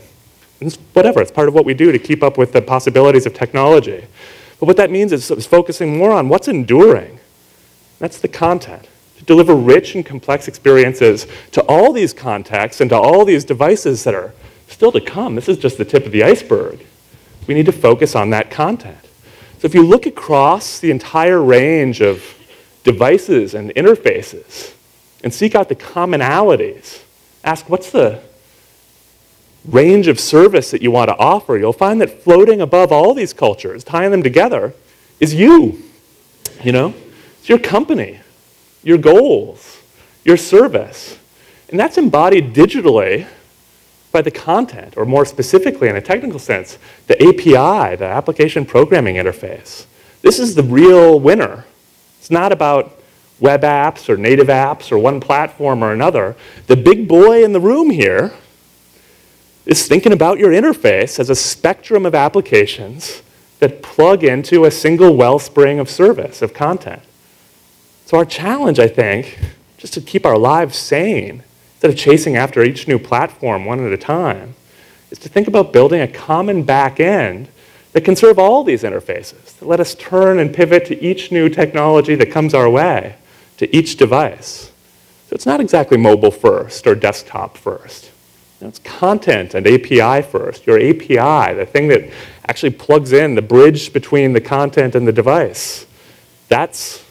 And it's whatever, it's part of what we do to keep up with the possibilities of technology. But what that means is focusing more on what's enduring. That's the content. To deliver rich and complex experiences to all these contexts and to all these devices that are still to come. This is just the tip of the iceberg. We need to focus on that content. So if you look across the entire range of devices and interfaces and seek out the commonalities, ask what's the range of service that you want to offer, you'll find that floating above all these cultures, tying them together, is you. It's your company, your goals, your service. And that's embodied digitally by the content, or more specifically in a technical sense, the API, the application programming interface. This is the real winner. It's not about web apps or native apps or one platform or another. The big boy in the room here is thinking about your interface as a spectrum of applications that plug into a single wellspring of service, of content. So our challenge, I think, just to keep our lives sane, instead of chasing after each new platform one at a time, is to think about building a common back end that can serve all these interfaces, that let us turn and pivot to each new technology that comes our way, to each device. So it's not exactly mobile first or desktop first. It's content and API first. Your API, the thing that actually plugs in the bridge between the content and the device. That's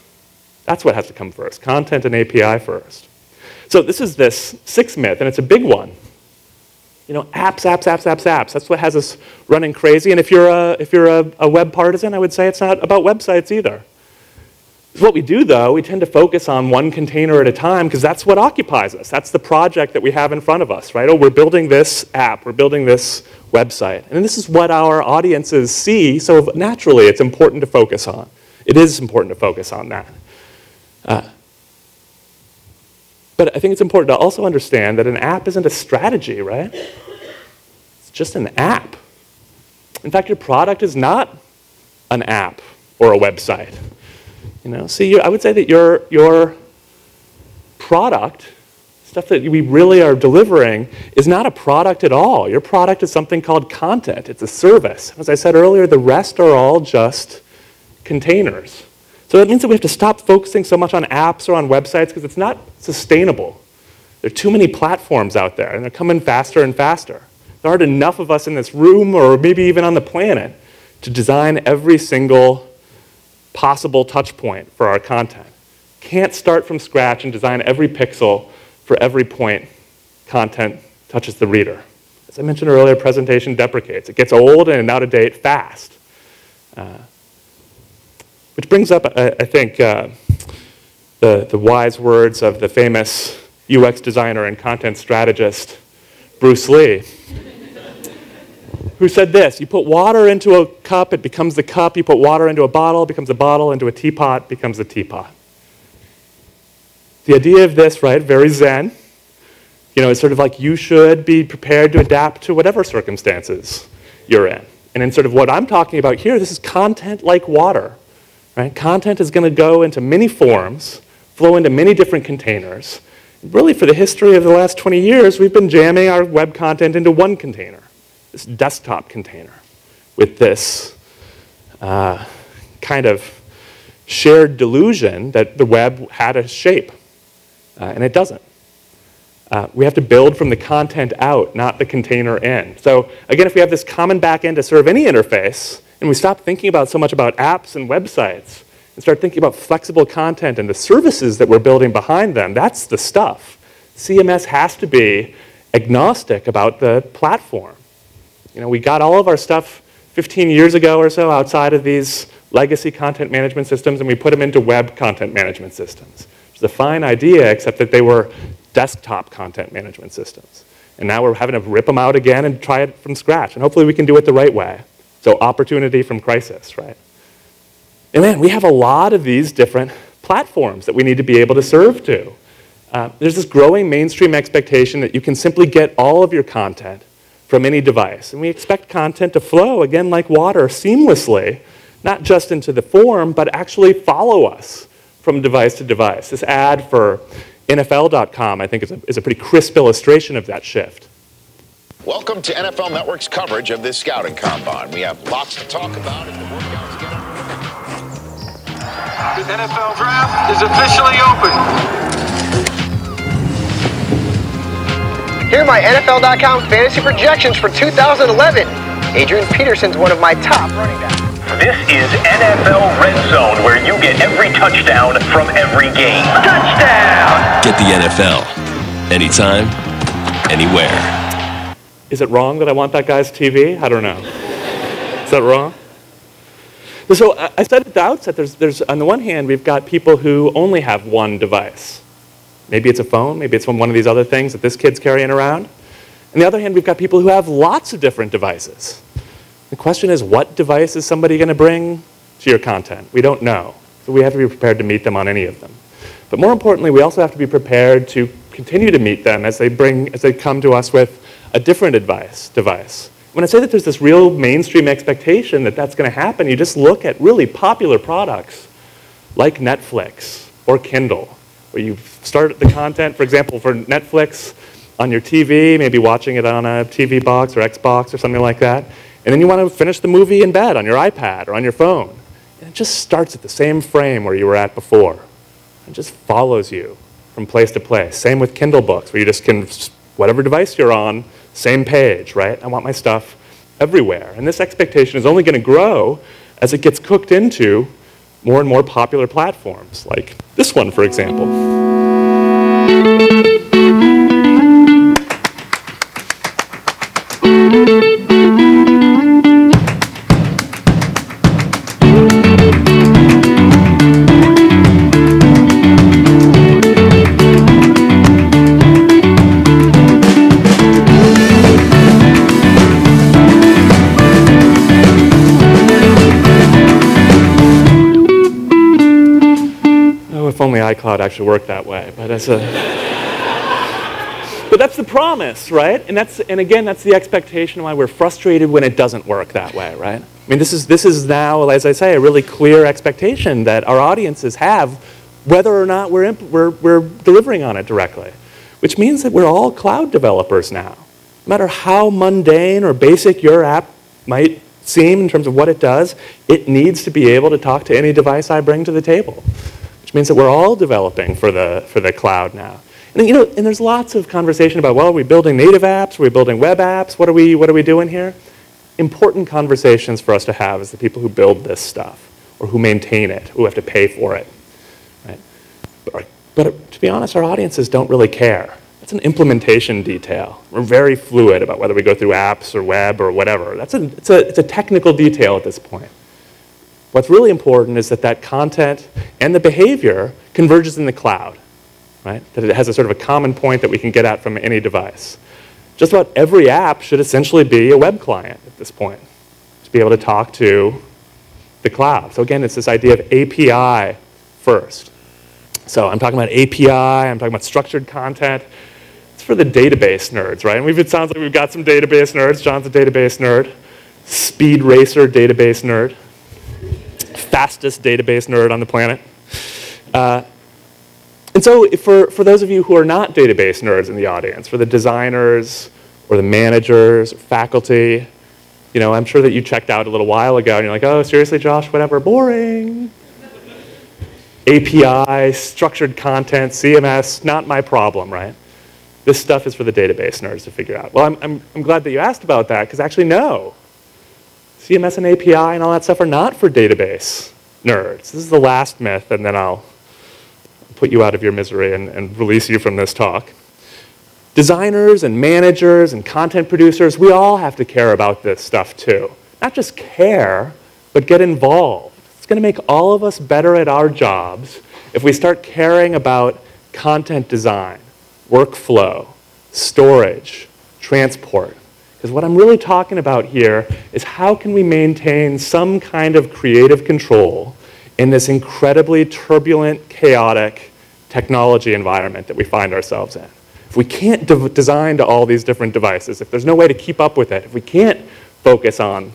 what has to come first, content and API first. So this is this sixth myth, and it's a big one. Apps, apps, apps, apps, apps. That's what has us running crazy. And if you're a web partisan, I would say it's not about websites either. What we do, though, we tend to focus on one container at a time because that's what occupies us. That's the project that we have in front of us, right? Oh, we're building this app, we're building this website. And this is what our audiences see, so naturally it's important to focus on. It is important to focus on that. But I think it's important to also understand that an app isn't a strategy, right? It's just an app. In fact, your product is not an app or a website. See, I would say that your product, stuff that we really are delivering, is not a product at all. Your product is something called content. It's a service. As I said earlier, the rest are all just containers. So that means that we have to stop focusing so much on apps or on websites because it's not sustainable. There are too many platforms out there, and they're coming faster and faster. There aren't enough of us in this room or maybe even on the planet to design every single possible touch point for our content. Can't start from scratch and design every pixel for every point content touches the reader. As I mentioned earlier, presentation deprecates. It gets old and out of date fast. Which brings up, I think, the wise words of the famous UX designer and content strategist, Bruce Lee, who said this: you put water into a cup, it becomes the cup. You put water into a bottle, it becomes a bottle. Into a teapot, becomes a teapot. The idea of this, right, very Zen, it's sort of like you should be prepared to adapt to whatever circumstances you're in. And in sort of what I'm talking about here, this is content like water, right? Content is going to go into many forms, flow into many different containers. Really, for the history of the last 20 years, we've been jamming our web content into one container, this desktop container, with this kind of shared delusion that the web had a shape, and it doesn't. We have to build from the content out, not the container in. So again, if we have this common backend to serve any interface, and we stop thinking about so much about apps and websites, and start thinking about flexible content and the services that we're building behind them, that's the stuff. CMS has to be agnostic about the platform. We got all of our stuff 15 years ago or so outside of these legacy content management systems, and we put them into web content management systems. Which is a fine idea, except that they were desktop content management systems. And now we're having to rip them out again and try it from scratch. And hopefully we can do it the right way. So opportunity from crisis, right? And man, we have a lot of these different platforms that we need to be able to serve to. There's this growing mainstream expectation that you can simply get all of your content from any device. And we expect content to flow, again, like water, seamlessly, not just into the form, but actually follow us from device to device. This ad for NFL.com, I think, is a pretty crisp illustration of that shift. Welcome to NFL Network's coverage of this scouting combine. We have lots to talk about as the workouts get underway. The NFL Draft is officially open. Here are my NFL.com fantasy projections for 2011. Adrian Peterson's one of my top running backs. This is NFL Red Zone, where you get every touchdown from every game. Touchdown! Get the NFL. Anytime, anywhere. Is it wrong that I want that guy's TV? I don't know. Is that wrong? So I said at the outset, there's on the one hand, we've got people who only have one device. Maybe it's a phone, maybe it's one of these other things that this kid's carrying around. On the other hand, we've got people who have lots of different devices. The question is, what device is somebody going to bring to your content? We don't know. So we have to be prepared to meet them on any of them. But more importantly, we also have to be prepared to continue to meet them as they come to us with a different device. When I say that there's this real mainstream expectation that that's going to happen, you just look at really popular products like Netflix or Kindle, where you start the content, for example, for Netflix on your TV, maybe watching it on a TV box or Xbox or something like that, and then you want to finish the movie in bed on your iPad or on your phone. And it just starts at the same frame where you were at before. It just follows you from place to place. Same with Kindle books, where you just can, whatever device you're on, same page, right? I want my stuff everywhere. And this expectation is only going to grow as it gets cooked into more and more popular platforms, like this one, for example. If only iCloud actually worked that way, but But that's the promise, right? And again, that's the expectation why we're frustrated when it doesn't work that way, right? I mean, this is now, as I say, a really clear expectation that our audiences have, whether or not we're delivering on it directly, which means that we're all cloud developers now. No matter how mundane or basic your app might seem in terms of what it does, it needs to be able to talk to any device I bring to the table, which means that we're all developing for the cloud now. And and there's lots of conversation about, well, are we building native apps? Are we building web apps? What are we doing here? Important conversations for us to have as the people who build this stuff or who maintain it, who have to pay for it. Right? But to be honest, our audiences don't really care. It's an implementation detail. We're very fluid about whether we go through apps or web or whatever. It's a technical detail at this point. What's really important is that that content and the behavior converges in the cloud, right? That it has a sort of a common point that we can get at from any device. Just about every app should essentially be a web client at this point to be able to talk to the cloud. So again, it's this idea of API first. So I'm talking about API, I'm talking about structured content. It's for the database nerds, right? And it sounds like we've got some database nerds. John's a database nerd. Speed racer database nerd. Fastest database nerd on the planet. And so for those of you who are not database nerds in the audience, for the designers or the managers, or faculty, I'm sure that you checked out a little while ago and you're like, oh, seriously, Josh, whatever, boring. API, structured content, CMS, not my problem, right? This stuff is for the database nerds to figure out. Well, I'm glad that you asked about that, because actually, no. CMS and API and all that stuff are not for database nerds. This is the last myth, and then I'll put you out of your misery and release you from this talk. Designers and managers and content producers, we all have to care about this stuff too. Not just care, but get involved. It's going to make all of us better at our jobs if we start caring about content design, workflow, storage, transport. Because what I'm really talking about here is how can we maintain some kind of creative control in this incredibly turbulent, chaotic technology environment that we find ourselves in. If we can't design to all these different devices, if there's no way to keep up with it, if we can't focus on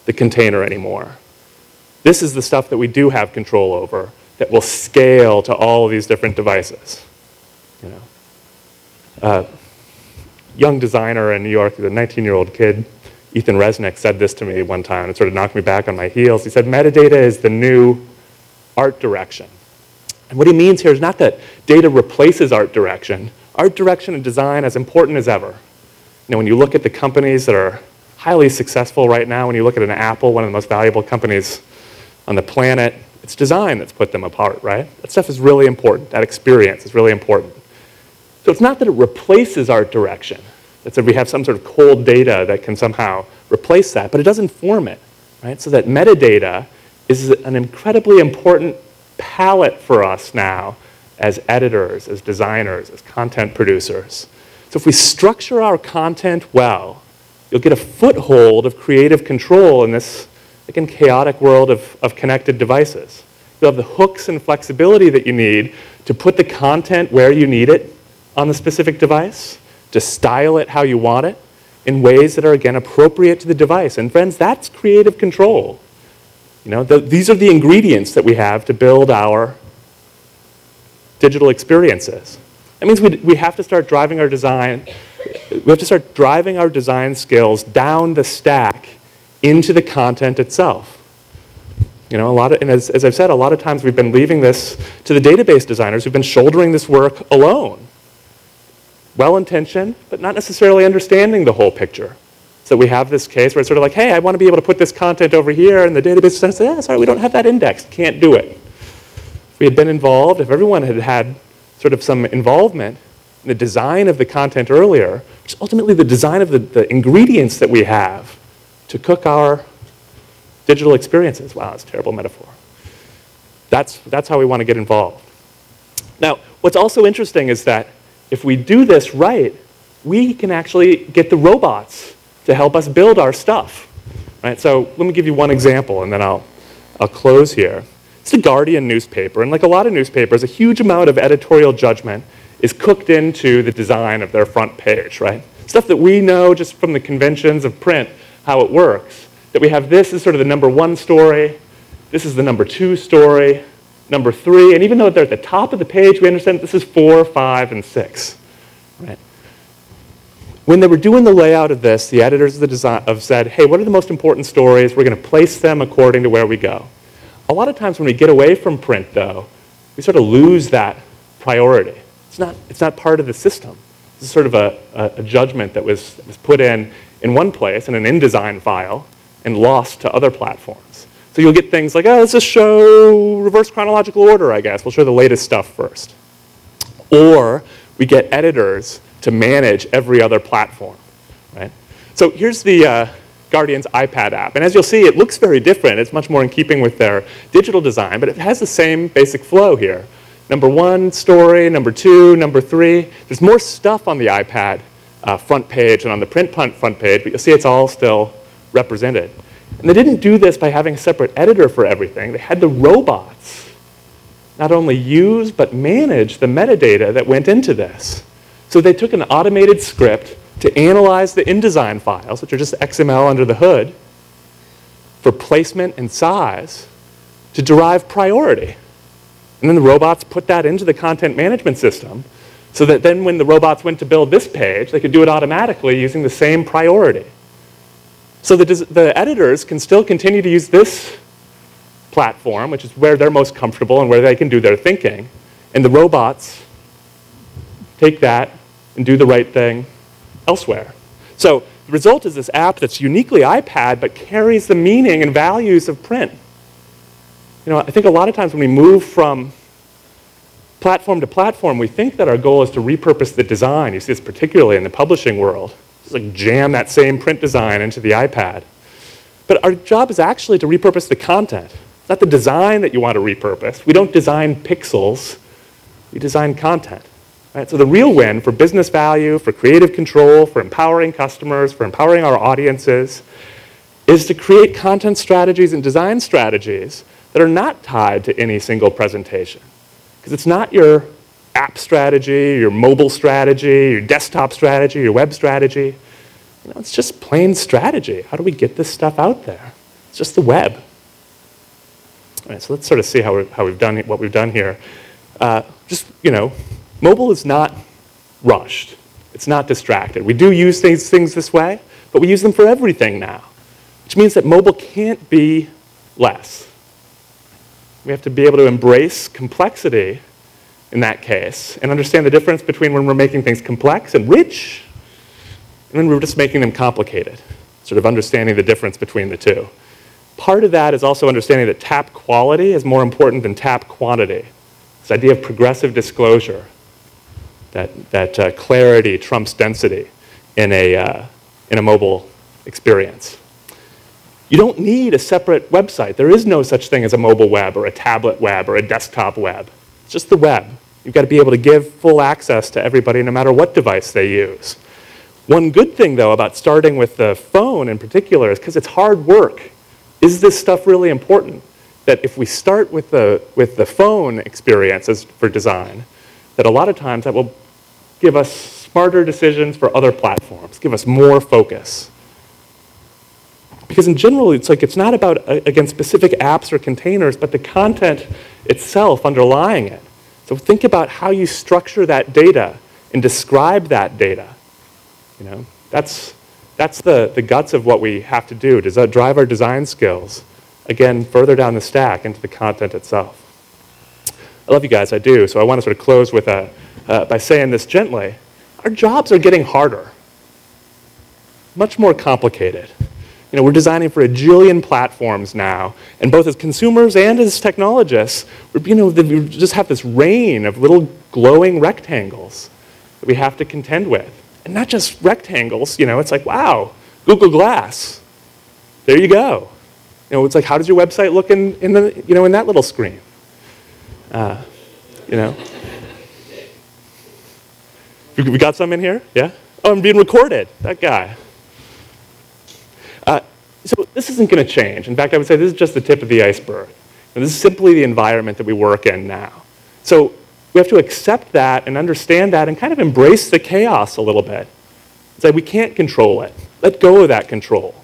the container anymore, this is the stuff that we do have control over that will scale to all of these different devices. Young designer in New York, the 19-year-old kid, Ethan Resnick, said this to me one time, and it sort of knocked me back on my heels. He said, metadata is the new art direction. And what he means here is not that data replaces art direction. Art direction and design as important as ever. When you look at the companies that are highly successful right now, when you look at an Apple, one of the most valuable companies on the planet, it's design that's put them apart, right? That stuff is really important. That experience is really important. So it's not that it replaces art direction. It's that we have some sort of cold data that can somehow replace that, but it does inform it, right? So that metadata is an incredibly important palette for us now as editors, as designers, as content producers. So if we structure our content well, you'll get a foothold of creative control in this, again, chaotic world of connected devices. You'll have the hooks and flexibility that you need to put the content where you need it on the specific device, to style it how you want it in ways that are, again, appropriate to the device. And friends, that's creative control. These are the ingredients that we have to build our digital experiences. That means we have to start driving our design. We have to start driving our design skills down the stack into the content itself. And as I've said, a lot of times we've been leaving this to the database designers who've been shouldering this work alone. Well-intentioned, but not necessarily understanding the whole picture. So we have this case where it's sort of like, hey, I want to be able to put this content over here, and the database says, yeah, sorry, we don't have that indexed, can't do it. If we had been involved, if everyone had had sort of some involvement in the design of the content earlier, which is ultimately the design of the ingredients that we have to cook our digital experiences. Wow, that's a terrible metaphor. That's how we want to get involved. Now, what's also interesting is that if we do this right, we can actually get the robots to help us build our stuff. Right? So let me give you one example, and then I'll close here. It's the Guardian newspaper, and like a lot of newspapers, a huge amount of editorial judgment is cooked into the design of their front page, right? Stuff that we know just from the conventions of print, how it works. That we have this is sort of the number 1 story, this is the number 2 story, number 3, and even though they're at the top of the page, we understand that this is 4, 5, and 6, right? When they were doing the layout of this, the editors of the design have said, hey, what are the most important stories? We're going to place them according to where we go. A lot of times when we get away from print, though, we sort of lose that priority. It's not part of the system. This is sort of a judgment that was put in one place, in an InDesign file, and lost to other platforms. So you'll get things like, oh, let's just show reverse chronological order, I guess. We'll show the latest stuff first. Or we get editors to manage every other platform, right? So here's the Guardian's iPad app. And as you'll see, it looks very different. It's much more in keeping with their digital design, but it has the same basic flow here. Number 1 story, number 2, number 3. There's more stuff on the iPad front page and on the print front page, but you'll see it's all still represented. And they didn't do this by having a separate editor for everything. They had the robots not only use but manage the metadata that went into this. So they took an automated script to analyze the InDesign files, which are just XML under the hood, for placement and size to derive priority. And then the robots put that into the content management system so that then when the robots went to build this page, they could do it automatically using the same priority. So the editors can still continue to use this platform, which is where they're most comfortable and where they can do their thinking. And the robots take that and do the right thing elsewhere. So the result is this app that's uniquely iPad but carries the meaning and values of print. You know, I think a lot of times when we move from platform to platform, we think that our goal is to repurpose the design. You see this particularly in the publishing world. Just like jam that same print design into the iPad. But our job is actually to repurpose the content. It's not the design that you want to repurpose. We don't design pixels. We design content. Right? So the real win for business value, for creative control, for empowering customers, for empowering our audiences, is to create content strategies and design strategies that are not tied to any single presentation. Because it's not your app strategy, your mobile strategy, your desktop strategy, your web strategy. You know, it's just plain strategy. How do we get this stuff out there? It's just the web. All right, so let's sort of see how we've done what we've done here. Just, you know, mobile is not rushed. It's not distracted. We do use things this way, but we use them for everything now, which means that mobile can't be less. We have to be able to embrace complexity in that case and understand the difference between when we're making things complex and rich and when we're just making them complicated, sort of understanding the difference between the two. Part of that is also understanding that tap quality is more important than tap quantity. This idea of progressive disclosure, that clarity trumps density in a mobile experience. You don't need a separate website. There is no such thing as a mobile web or a tablet web or a desktop web. It's just the web. You've got to be able to give full access to everybody no matter what device they use. One good thing, though, about starting with the phone in particular is because it's hard work. Is this stuff really important? That if we start with the phone experience for design, that a lot of times that will give us smarter decisions for other platforms, give us more focus. Because in general, it's like it's not about, again, specific apps or containers, but the content itself underlying it. So think about how you structure that data and describe that data. You know, that's the guts of what we have to do to drive our design skills, again, further down the stack into the content itself. I love you guys, I do. So I want to sort of close with by saying this gently. Our jobs are getting harder, much more complicated. You know, we're designing for a jillion platforms now, and both as consumers and as technologists, we just have this rain of little glowing rectangles that we have to contend with. And not just rectangles, you know, it's like, wow, Google Glass. There you go. You know, it's like, how does your website look in that little screen? You know. We got some in here? Yeah? Oh, I'm being recorded. That guy. So this isn't going to change. In fact, I would say this is just the tip of the iceberg. And this is simply the environment that we work in now. So we have to accept that and understand that and kind of embrace the chaos a little bit. Say we can't control it. Let go of that control.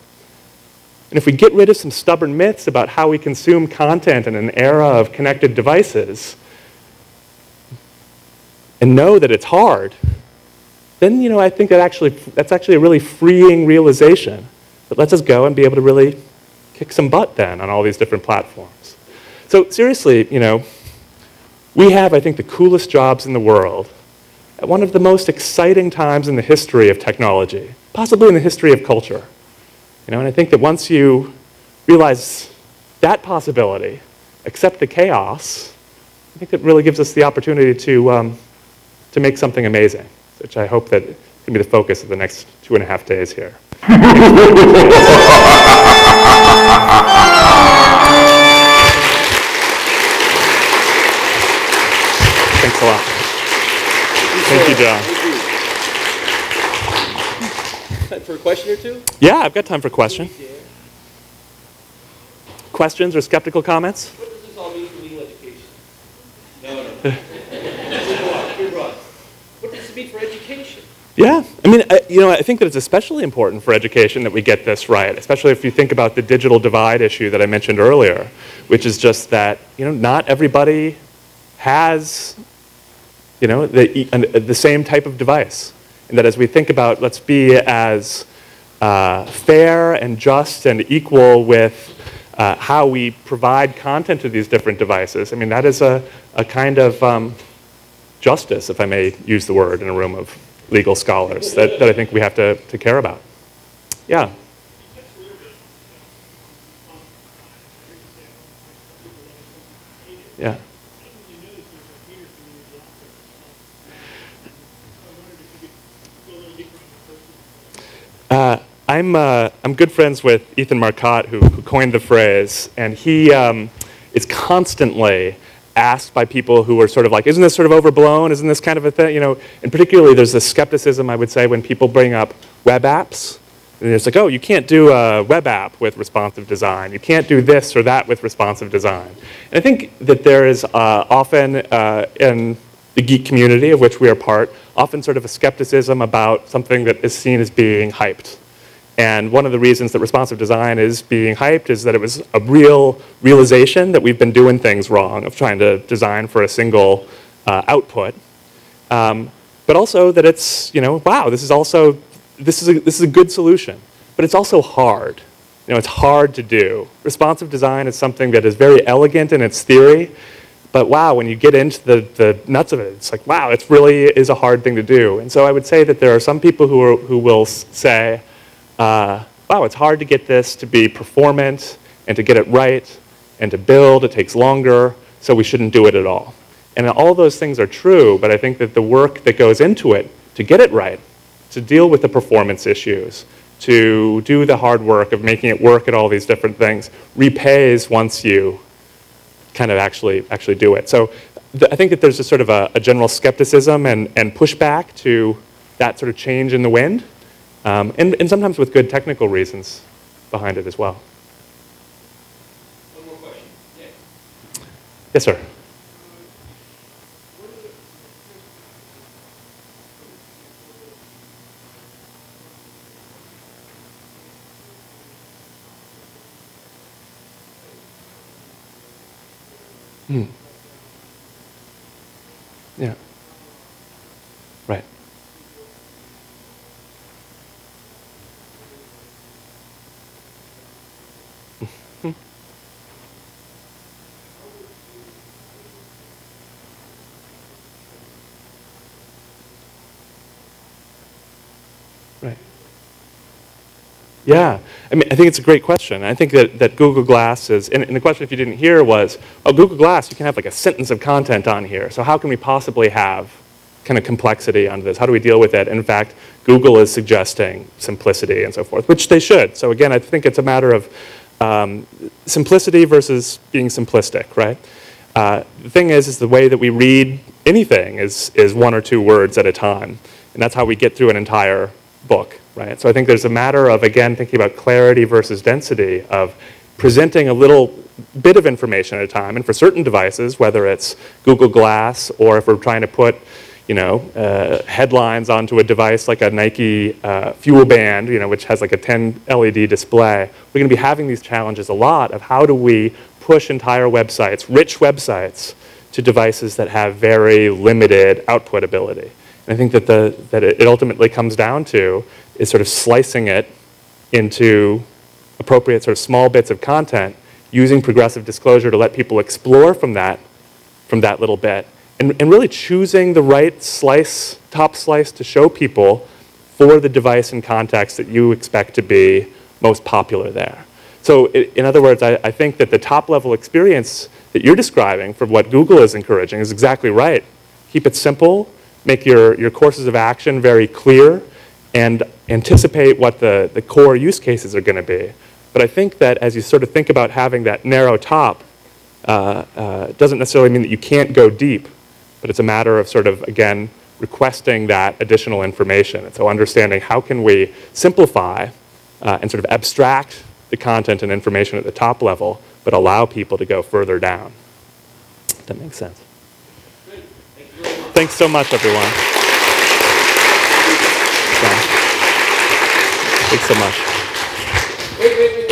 And if we get rid of some stubborn myths about how we consume content in an era of connected devices and know that it's hard, then I think that's actually a really freeing realization that lets us go and be able to really kick some butt then on all these different platforms. So seriously, we have, I think, the coolest jobs in the world at one of the most exciting times in the history of technology, possibly in the history of culture. And I think that once you realize that possibility, accept the chaos, I think it really gives us the opportunity to make something amazing, which I hope that can be the focus of the next 2.5 days here. Thanks a lot. Thank you, John. Time for a question or two? Yeah, I've got time for a question. Questions or skeptical comments? What does this all mean for legal education? No. What does it mean for education? Yeah, I think that it's especially important for education that we get this right, especially if you think about the digital divide issue that I mentioned earlier, which is just that, not everybody has, the same type of device. And that as we think about, let's be as fair and just and equal with how we provide content to these different devices, that is a kind of justice, if I may use the word, in a room of legal scholars that I think we have to care about. Yeah. Yeah. I'm good friends with Ethan Marcotte, who coined the phrase, and he is constantly asked by people who are sort of like, isn't this sort of overblown? Isn't this kind of a thing? And particularly there's this skepticism, I would say, when people bring up web apps. And it's like, oh, you can't do a web app with responsive design. You can't do this or that with responsive design. And I think that there is often in the geek community, of which we are part, often sort of a skepticism about something that is seen as being hyped. And one of the reasons that responsive design is being hyped is that it was a real realization that we've been doing things wrong, of trying to design for a single output. But also that it's, wow, this is a good solution. But it's also hard. It's hard to do. Responsive design is something that is very elegant in its theory. But wow, when you get into the nuts of it, it's like, wow, it really is a hard thing to do. And so I would say that there are some people who will say, wow, it's hard to get this to be performant and to get it right and to build. It takes longer, so we shouldn't do it at all. And all those things are true, but I think that the work that goes into it to get it right, to deal with the performance issues, to do the hard work of making it work at all these different things, repays once you kind of actually do it. So I think that there's a sort of a general skepticism and pushback to that sort of change in the wind. And sometimes with good technical reasons behind it as well. One more question. Yeah. Yes, sir. Yeah. Right. Right. Yeah, I think it's a great question. I think that Google Glass is, and the question, if you didn't hear, was, oh, Google Glass, you can have like a sentence of content on here. So how can we possibly have kind of complexity onto this? How do we deal with it? And in fact, Google is suggesting simplicity and so forth, which they should. So again, I think it's a matter of simplicity versus being simplistic, right? The thing is the way that we read anything is 1 or 2 words at a time. And that's how we get through an entire book, right? So I think there's a matter of, again, thinking about clarity versus density, of presenting a little bit of information at a time. And for certain devices, whether it's Google Glass or if we're trying to put headlines onto a device like a Nike Fuel Band, which has like a 10 LED display, we're going to be having these challenges a lot of how do we push entire websites, rich websites, to devices that have very limited output ability. And I think that it ultimately comes down to is sort of slicing it into appropriate sort of small bits of content, using progressive disclosure to let people explore from that little bit, and really choosing the right slice, top slice to show people for the device and context that you expect to be most popular there. So in other words, I think that the top level experience that you're describing for what Google is encouraging is exactly right. Keep it simple, make your courses of action very clear, and anticipate what the core use cases are going to be. But I think that as you sort of think about having that narrow top, doesn't necessarily mean that you can't go deep, but it's a matter of sort of, again, requesting that additional information. And so understanding how can we simplify and sort of abstract the content and information at the top level, but allow people to go further down. That makes sense. Thanks so much, everyone. Thanks so much. Wait.